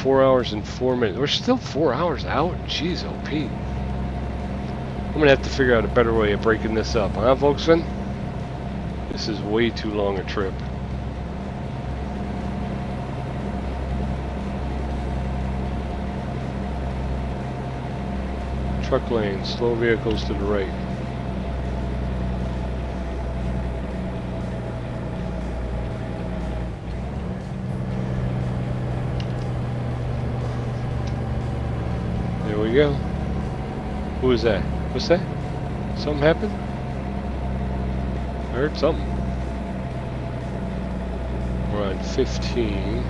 4 hours and 4 minutes. We're still 4 hours out? Jeez, OP. I'm gonna have to figure out a better way of breaking this up, huh, Volkswagen? This is way too long a trip. Truck lane, slow vehicles to the right. There we go. Who is that? What's that? Something happened? I heard something. We're on 15.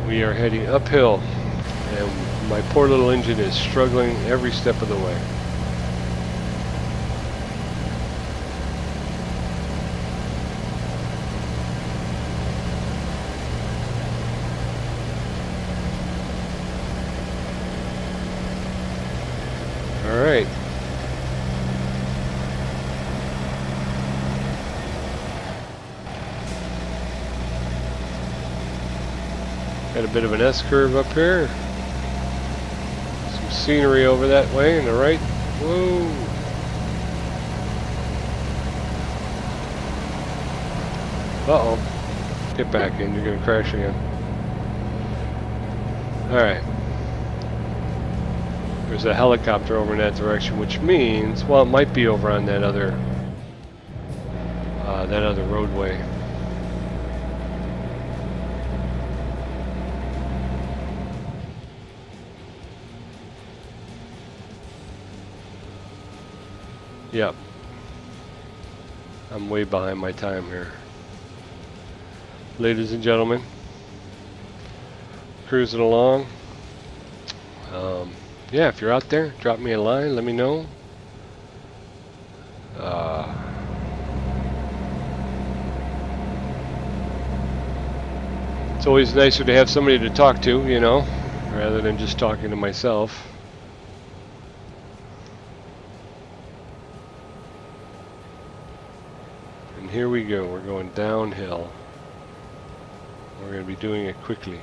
We are heading uphill, and my poor little engine is struggling every step of the way. All right. Got a bit of an S-curve up here. Some scenery over that way on the right. Whoa. Uh-oh. Get back in. You're going to crash again. Alright. There's a helicopter over in that direction, which means, well, it might be over on that other roadway. Yep. I'm way behind my time here. ladies and gentlemen. Cruising along. Yeah, if you're out there, drop me a line, let me know. It's always nicer to have somebody to talk to, you know, rather than just talking to myself. And here we go, we're going downhill. We're going to be doing it quickly.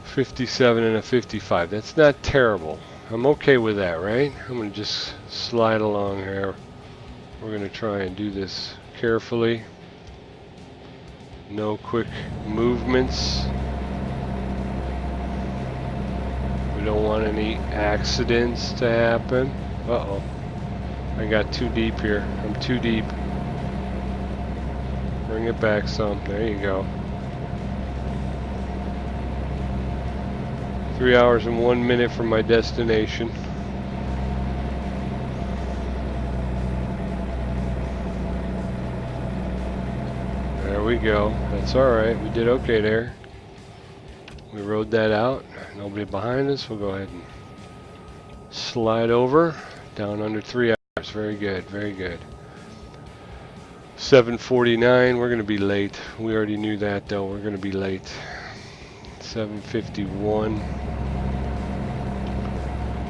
.57 and a 55. That's not terrible. I'm okay with that, right? I'm going to just slide along here. We're going to try and do this carefully. No quick movements. We don't want any accidents to happen. Uh-oh. I got too deep here. I'm too deep. Bring it back some. There you go. 3 hours and 1 minute from my destination. There we go. That's alright. We did okay there. We rode that out. Nobody behind us. We'll go ahead and slide over. Down under 3 hours. Very good. Very good. 7:49. We're going to be late. We already knew that though. We're going to be late. 7:51.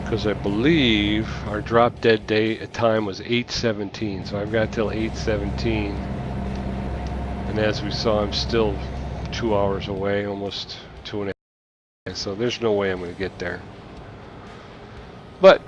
Because I believe our drop dead day time was 8:17. So I've got till 8:17. And as we saw, I'm still 2 hours away. Almost 2.5. So there's no way I'm going to get there. But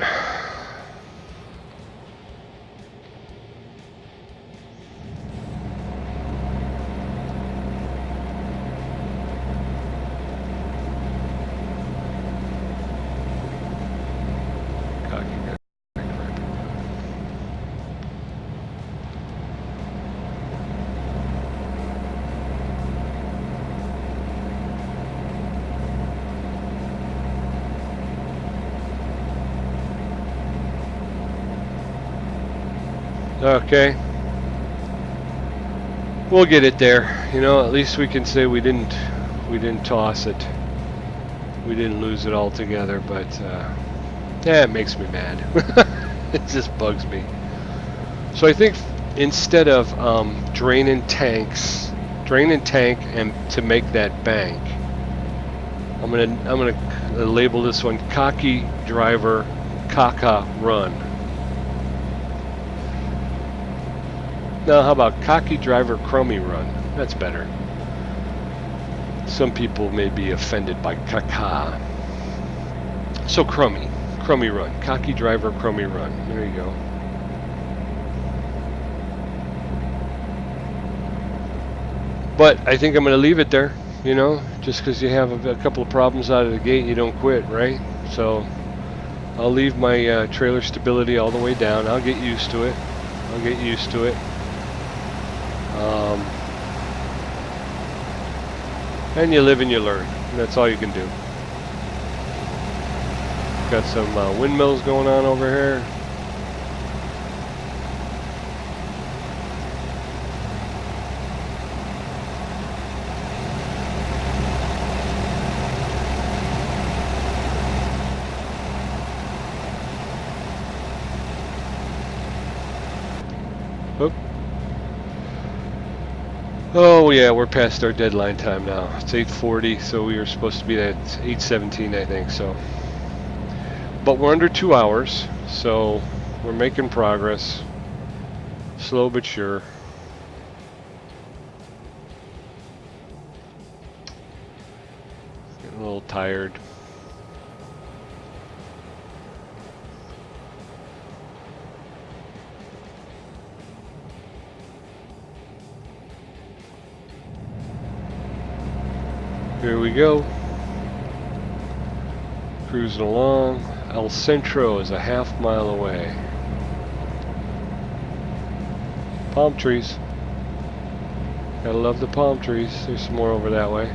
okay, we'll get it there. You know, at least we can say we didn't toss it. We didn't lose it altogether. But yeah, it makes me mad. It just bugs me. So I think instead of draining tank and to make that bank, I'm gonna label this one Cocky Driver Caca Run. Now, how about Cocky Driver Crummy Run? That's better. Some people may be offended by caca. So Crummy Run. Cocky Driver Crummy Run. There you go. But I think I'm going to leave it there. You know, just because you have a couple of problems out of the gate, you don't quit, right? So I'll leave my trailer stability all the way down. I'll get used to it. And you live and you learn. And that's all you can do. Got some windmills going on over here. Oop. Oh yeah, we're past our deadline time now. It's 8:40, so we were supposed to be at 8:17, I think. So, but we're under 2 hours, so we're making progress, slow but sure. Getting a little tired. Here we go. Cruising along. El Centro is a half-mile away. Palm trees. Gotta love the palm trees. There's some more over that way.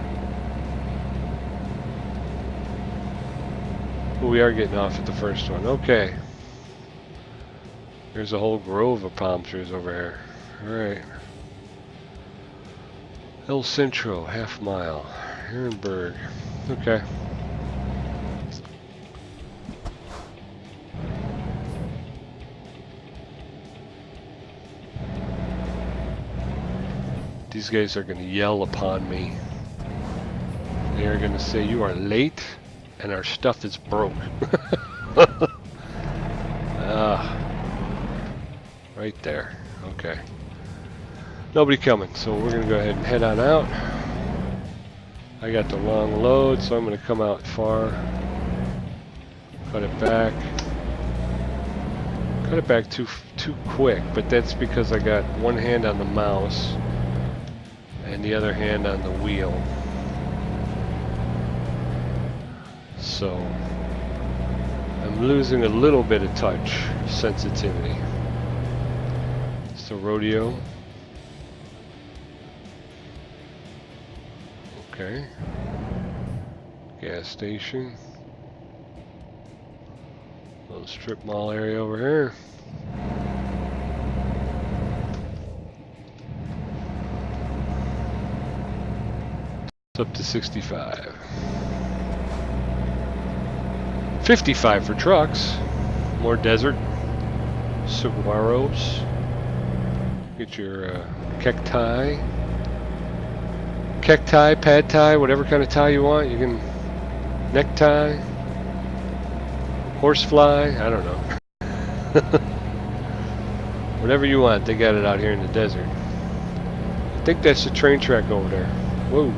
But we are getting off at the first one. Okay. There's a whole grove of palm trees over here. Alright. El Centro, half mile. Herrenberg. Okay. These guys are going to yell upon me. They are going to say, you are late and our stuff is broke. Right there. Okay. Nobody coming, so we're going to go ahead and head on out. I got the long load, so I'm going to come out far. Cut it back. Cut it back too quick, but that's because I got one hand on the mouse and the other hand on the wheel. So I'm losing a little bit of touch sensitivity. So rodeo. Okay. Gas station. Little strip mall area over here. It's up to 65. 55 for trucks. More desert. Saguaros. Get your cacti. Cacti, pad tie, whatever kind of tie you want. You can necktie. Horsefly, I don't know. Whatever you want, they got it out here in the desert. I think that's the train track over there. Whoa.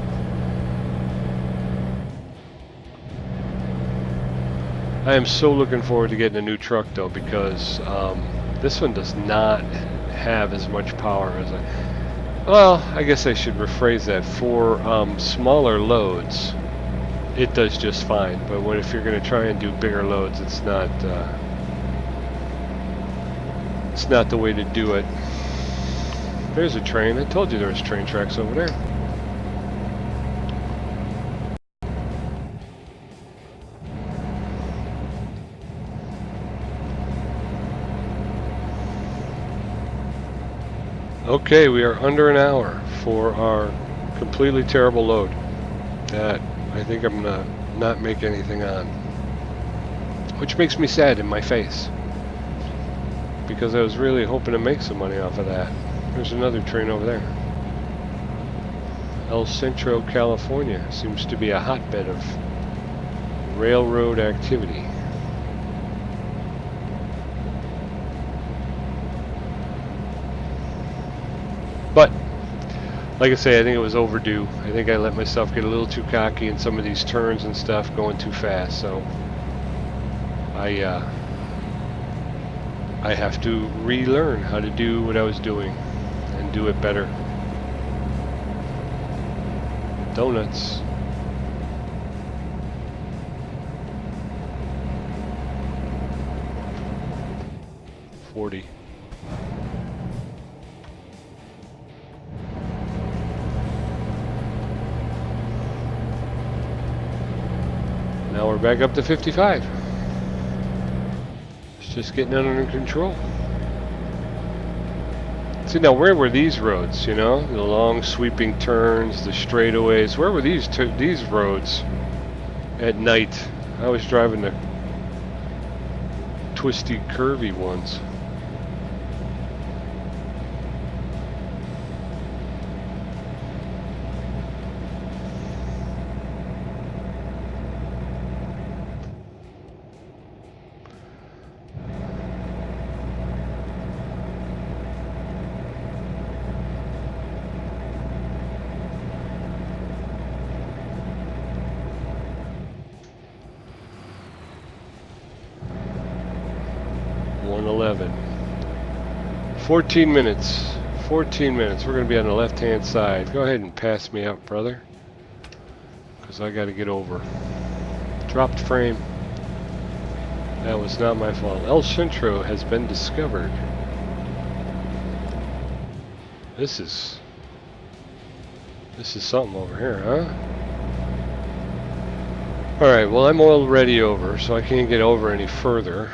I am so looking forward to getting a new truck though, because this one does not have as much power as well, I guess I should rephrase that. For smaller loads, it does just fine. But if you're going to try and do bigger loads, it's not the way to do it. There's a train. I told you there was train tracks over there. Okay, we are under an hour for our completely terrible load that I think I'm gonna not make anything on, which makes me sad in my face because I was really hoping to make some money off of that. There's another train over there. El Centro, California seems to be a hotbed of railroad activity. But, like I say, I think it was overdue. I think I let myself get a little too cocky in some of these turns and stuff, going too fast. So, I have to relearn how to do what I was doing and do it better. Donuts. $40. Now we're back up to 55. It's just getting under control. See, now where were these roads, you know? The long sweeping turns, the straightaways. Where were these roads at night? I was driving the twisty, curvy ones. $111. 14 minutes. 14 minutes. We're going to be on the left-hand side. Go ahead and pass me up, brother. Because I got to get over. Dropped frame. That was not my fault. El Centro has been discovered. This is something over here, huh? Alright, well, I'm already over, so I can't get over any further.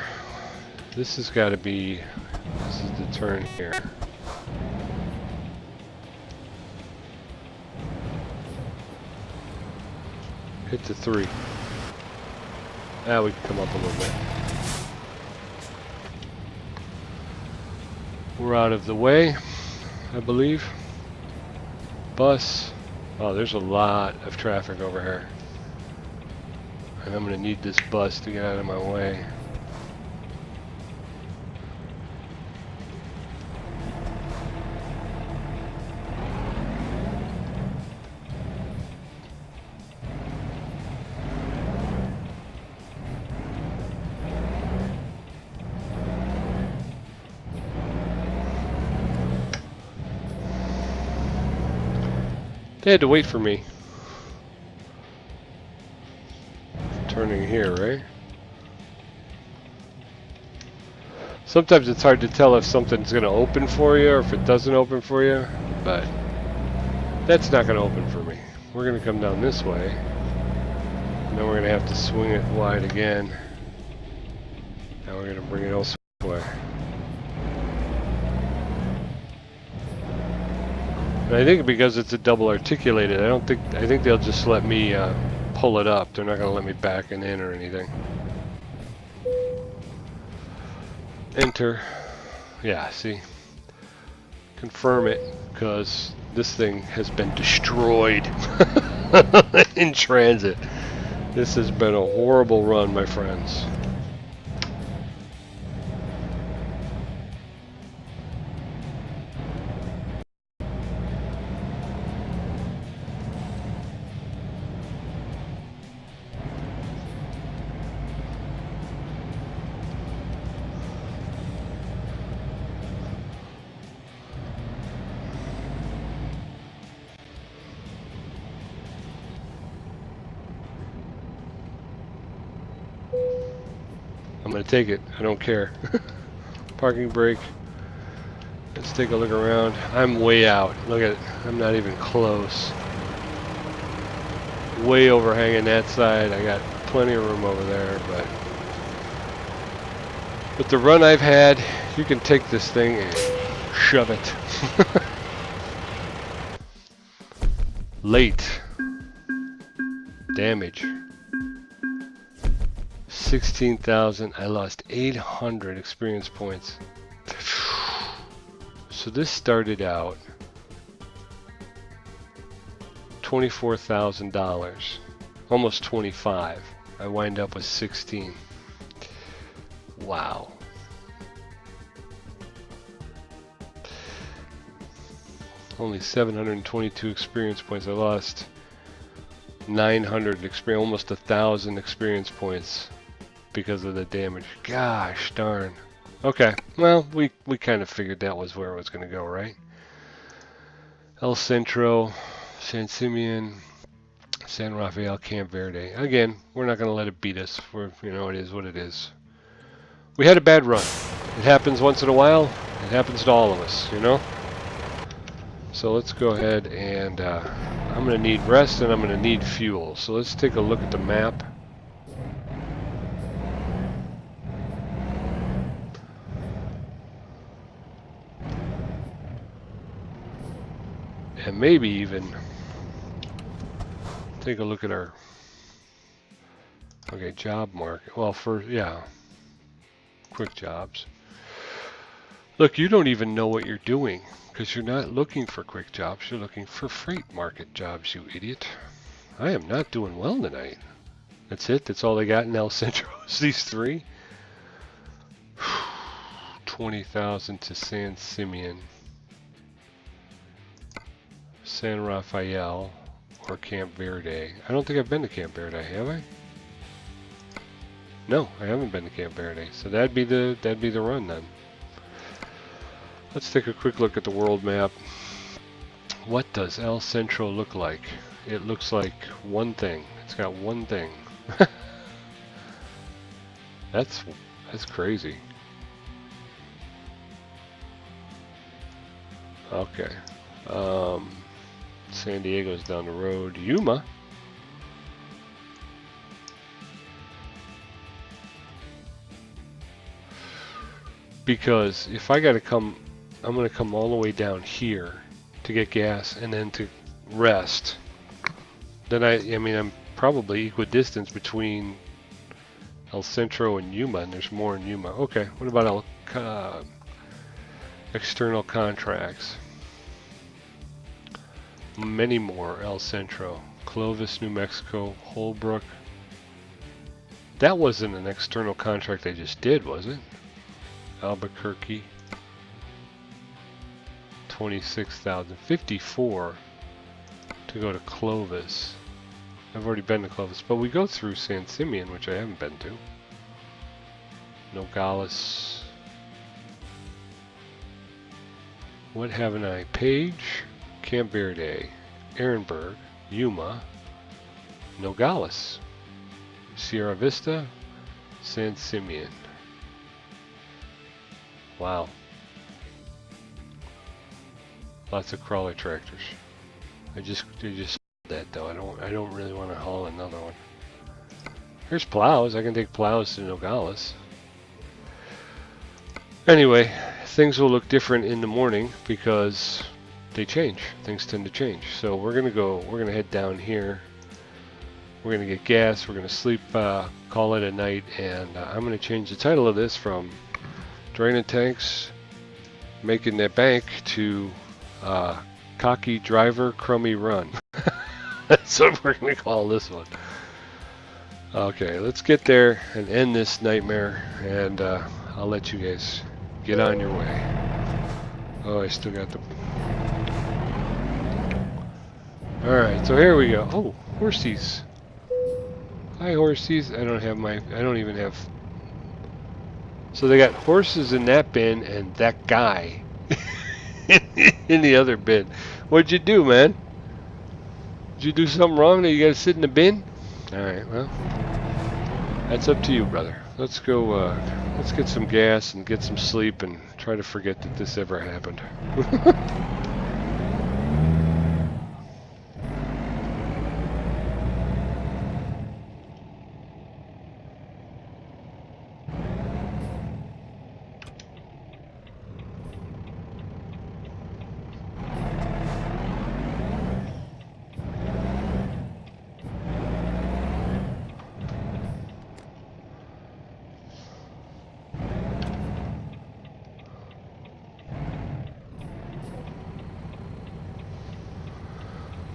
This has got to be This is the turn here. Hit the 3. Now we can come up a little bit. We're out of the way, I believe. Bus. Oh, there's a lot of traffic over here. And I'm going to need this bus to get out of my way. They had to wait for me. Turning here, right? Sometimes it's hard to tell if something's going to open for you or if it doesn't open for you, but that's not going to open for me. We're going to come down this way, and then we're going to have to swing it wide again. Now we're going to bring it all this way. And I think because it's a double articulated, I think they'll just let me pull it up. They're not going to let me back and in or anything. Enter. Yeah, see? Confirm it, because this thing has been destroyed in transit. This has been a horrible run, my friends. I'm gonna take it. I don't care. Parking brake. Let's take a look around. I'm way out. Look at it. I'm not even close. Way overhanging that side. I got plenty of room over there, but with the run I've had, you can take this thing and shove it. Late. Damage. 16,000. I lost 800 experience points. So this started out $24,000, almost 25. I wind up with 16. Wow. Only 722 experience points. I lost 900 experience, almost 1,000 experience points because of the damage. Gosh darn. Okay, well, we kind of figured that was where it was going to go, right? El Centro, San Simeon, San Rafael, Camp Verde. Again, we're not going to let it beat us. It is what it is. We had a bad run. It happens once in a while. It happens to all of us, So let's go ahead and I'm going to need rest and I'm going to need fuel. So let's take a look at the map. And maybe even take a look at our job market. Well, quick jobs. Look, you don't even know what you're doing because you're not looking for quick jobs. You're looking for freight market jobs, you idiot. I am not doing well tonight. That's it. That's all they got in El Centro. These three. 20,000 to San Simeon. San Rafael or Camp Verde. I don't think I've been to Camp Verde, have I? No, I haven't been to Camp Verde. So that'd be the run then. Let's take a quick look at the world map. What does El Centro look like? It looks like one thing. It's got one thing. That's crazy. Okay. San Diego's down the road. Yuma. Because if I gotta come, I'm gonna come all the way down here to get gas and then to rest. Then I mean, I'm probably equidistant between El Centro and Yuma, and there's more in Yuma. Okay, what about external contracts? Many more. El Centro, Clovis, New Mexico, Holbrook. That wasn't an external contract I just did, was it? Albuquerque, 26,000. 54 to go to Clovis. I've already been to Clovis, but we go through San Simeon, which I haven't been to. Nogales. What haven't I? Page, Camp Verde, Ehrenberg, Yuma, Nogales, Sierra Vista, San Simeon. Wow. Lots of crawler tractors. I just that though. I don't really want to haul another one. Here's plows. I can take plows to Nogales. Anyway, things will look different in the morning because they change. Things tend to change. So we're gonna head down here. We're gonna get gas. We're gonna sleep, call it a night, and I'm gonna change the title of this from Draining Tanks, Making That Bank to Cocky Driver, Crummy RUN. That's what we're gonna call this one. Okay, let's get there and end this nightmare, and I'll let you guys get on your way. Oh, I still got the... Alright, so here we go. Oh, horsies. Hi, horsies. I don't even have... So they got horses in that bin and that guy in the other bin. What'd you do, man? Did you do something wrong that you gotta sit in the bin? Alright, well, that's up to you, brother. Let's go, let's get some gas and get some sleep and try to forget that this ever happened.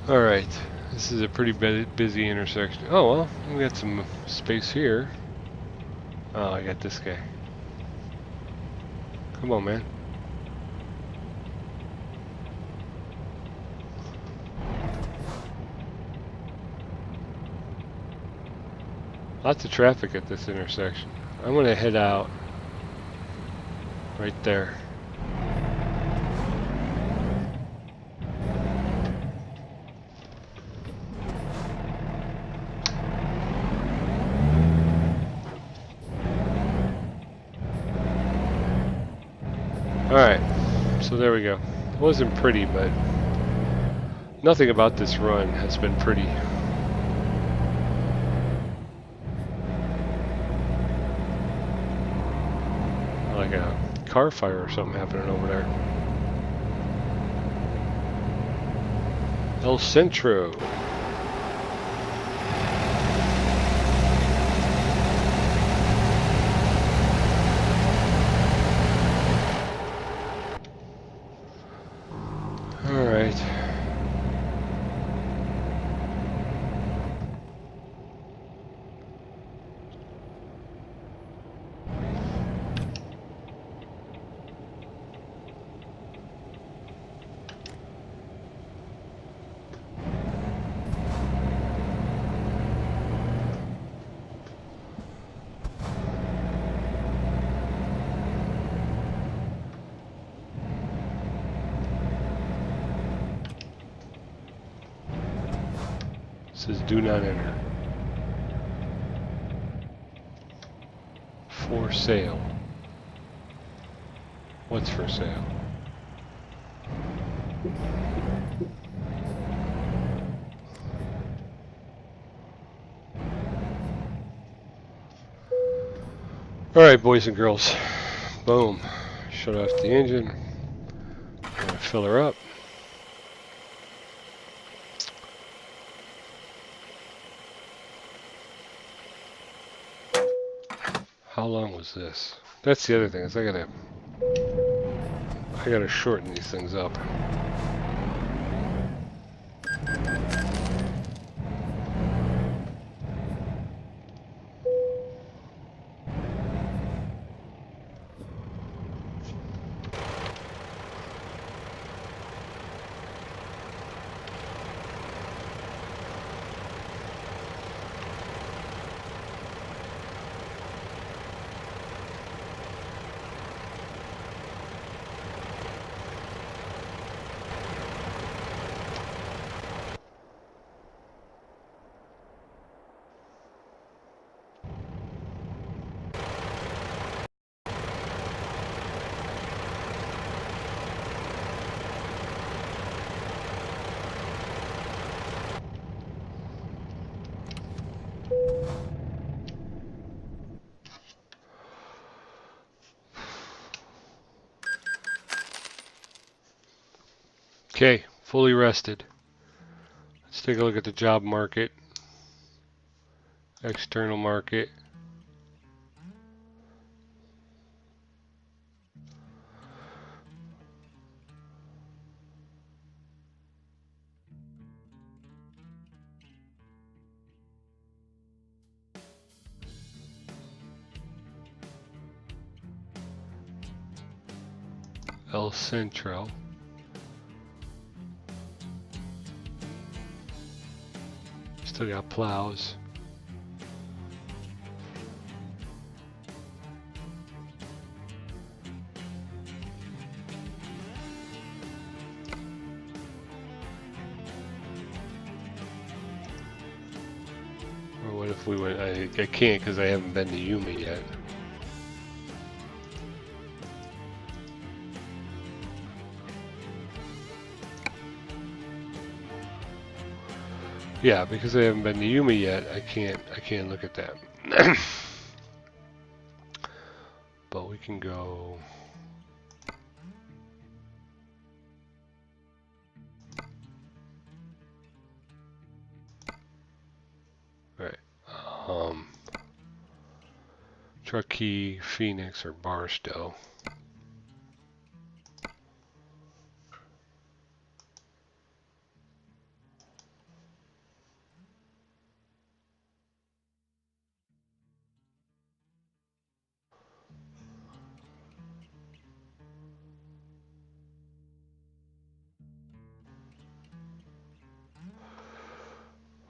Alright, this is a pretty busy intersection. Oh well, we got some space here. Oh, I got this guy. Come on, man. Lots of traffic at this intersection. I'm gonna head out right there. Alright, so there we go. It wasn't pretty, but nothing about this run has been pretty. Like a car fire or something happening over there. El Centro. Alright. Says do not enter. For sale. What's for sale? Alright, boys and girls. Boom. Shut off the engine. I'm gonna fill her up. How long was this? That's the other thing, is I gotta shorten these things up. Okay, fully rested. Let's take a look at the job market, external market. El Centro. Still got plows. Or what if we went, I can't because I haven't been to Yumi yet. Yeah, because I haven't been to Yumi yet, I can't look at that. But we can go. Right. Truckee, Phoenix, or Barstow.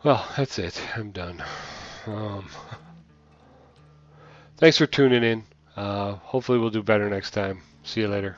Well, that's it. I'm done. Thanks for tuning in. Hopefully we'll do better next time. See you later.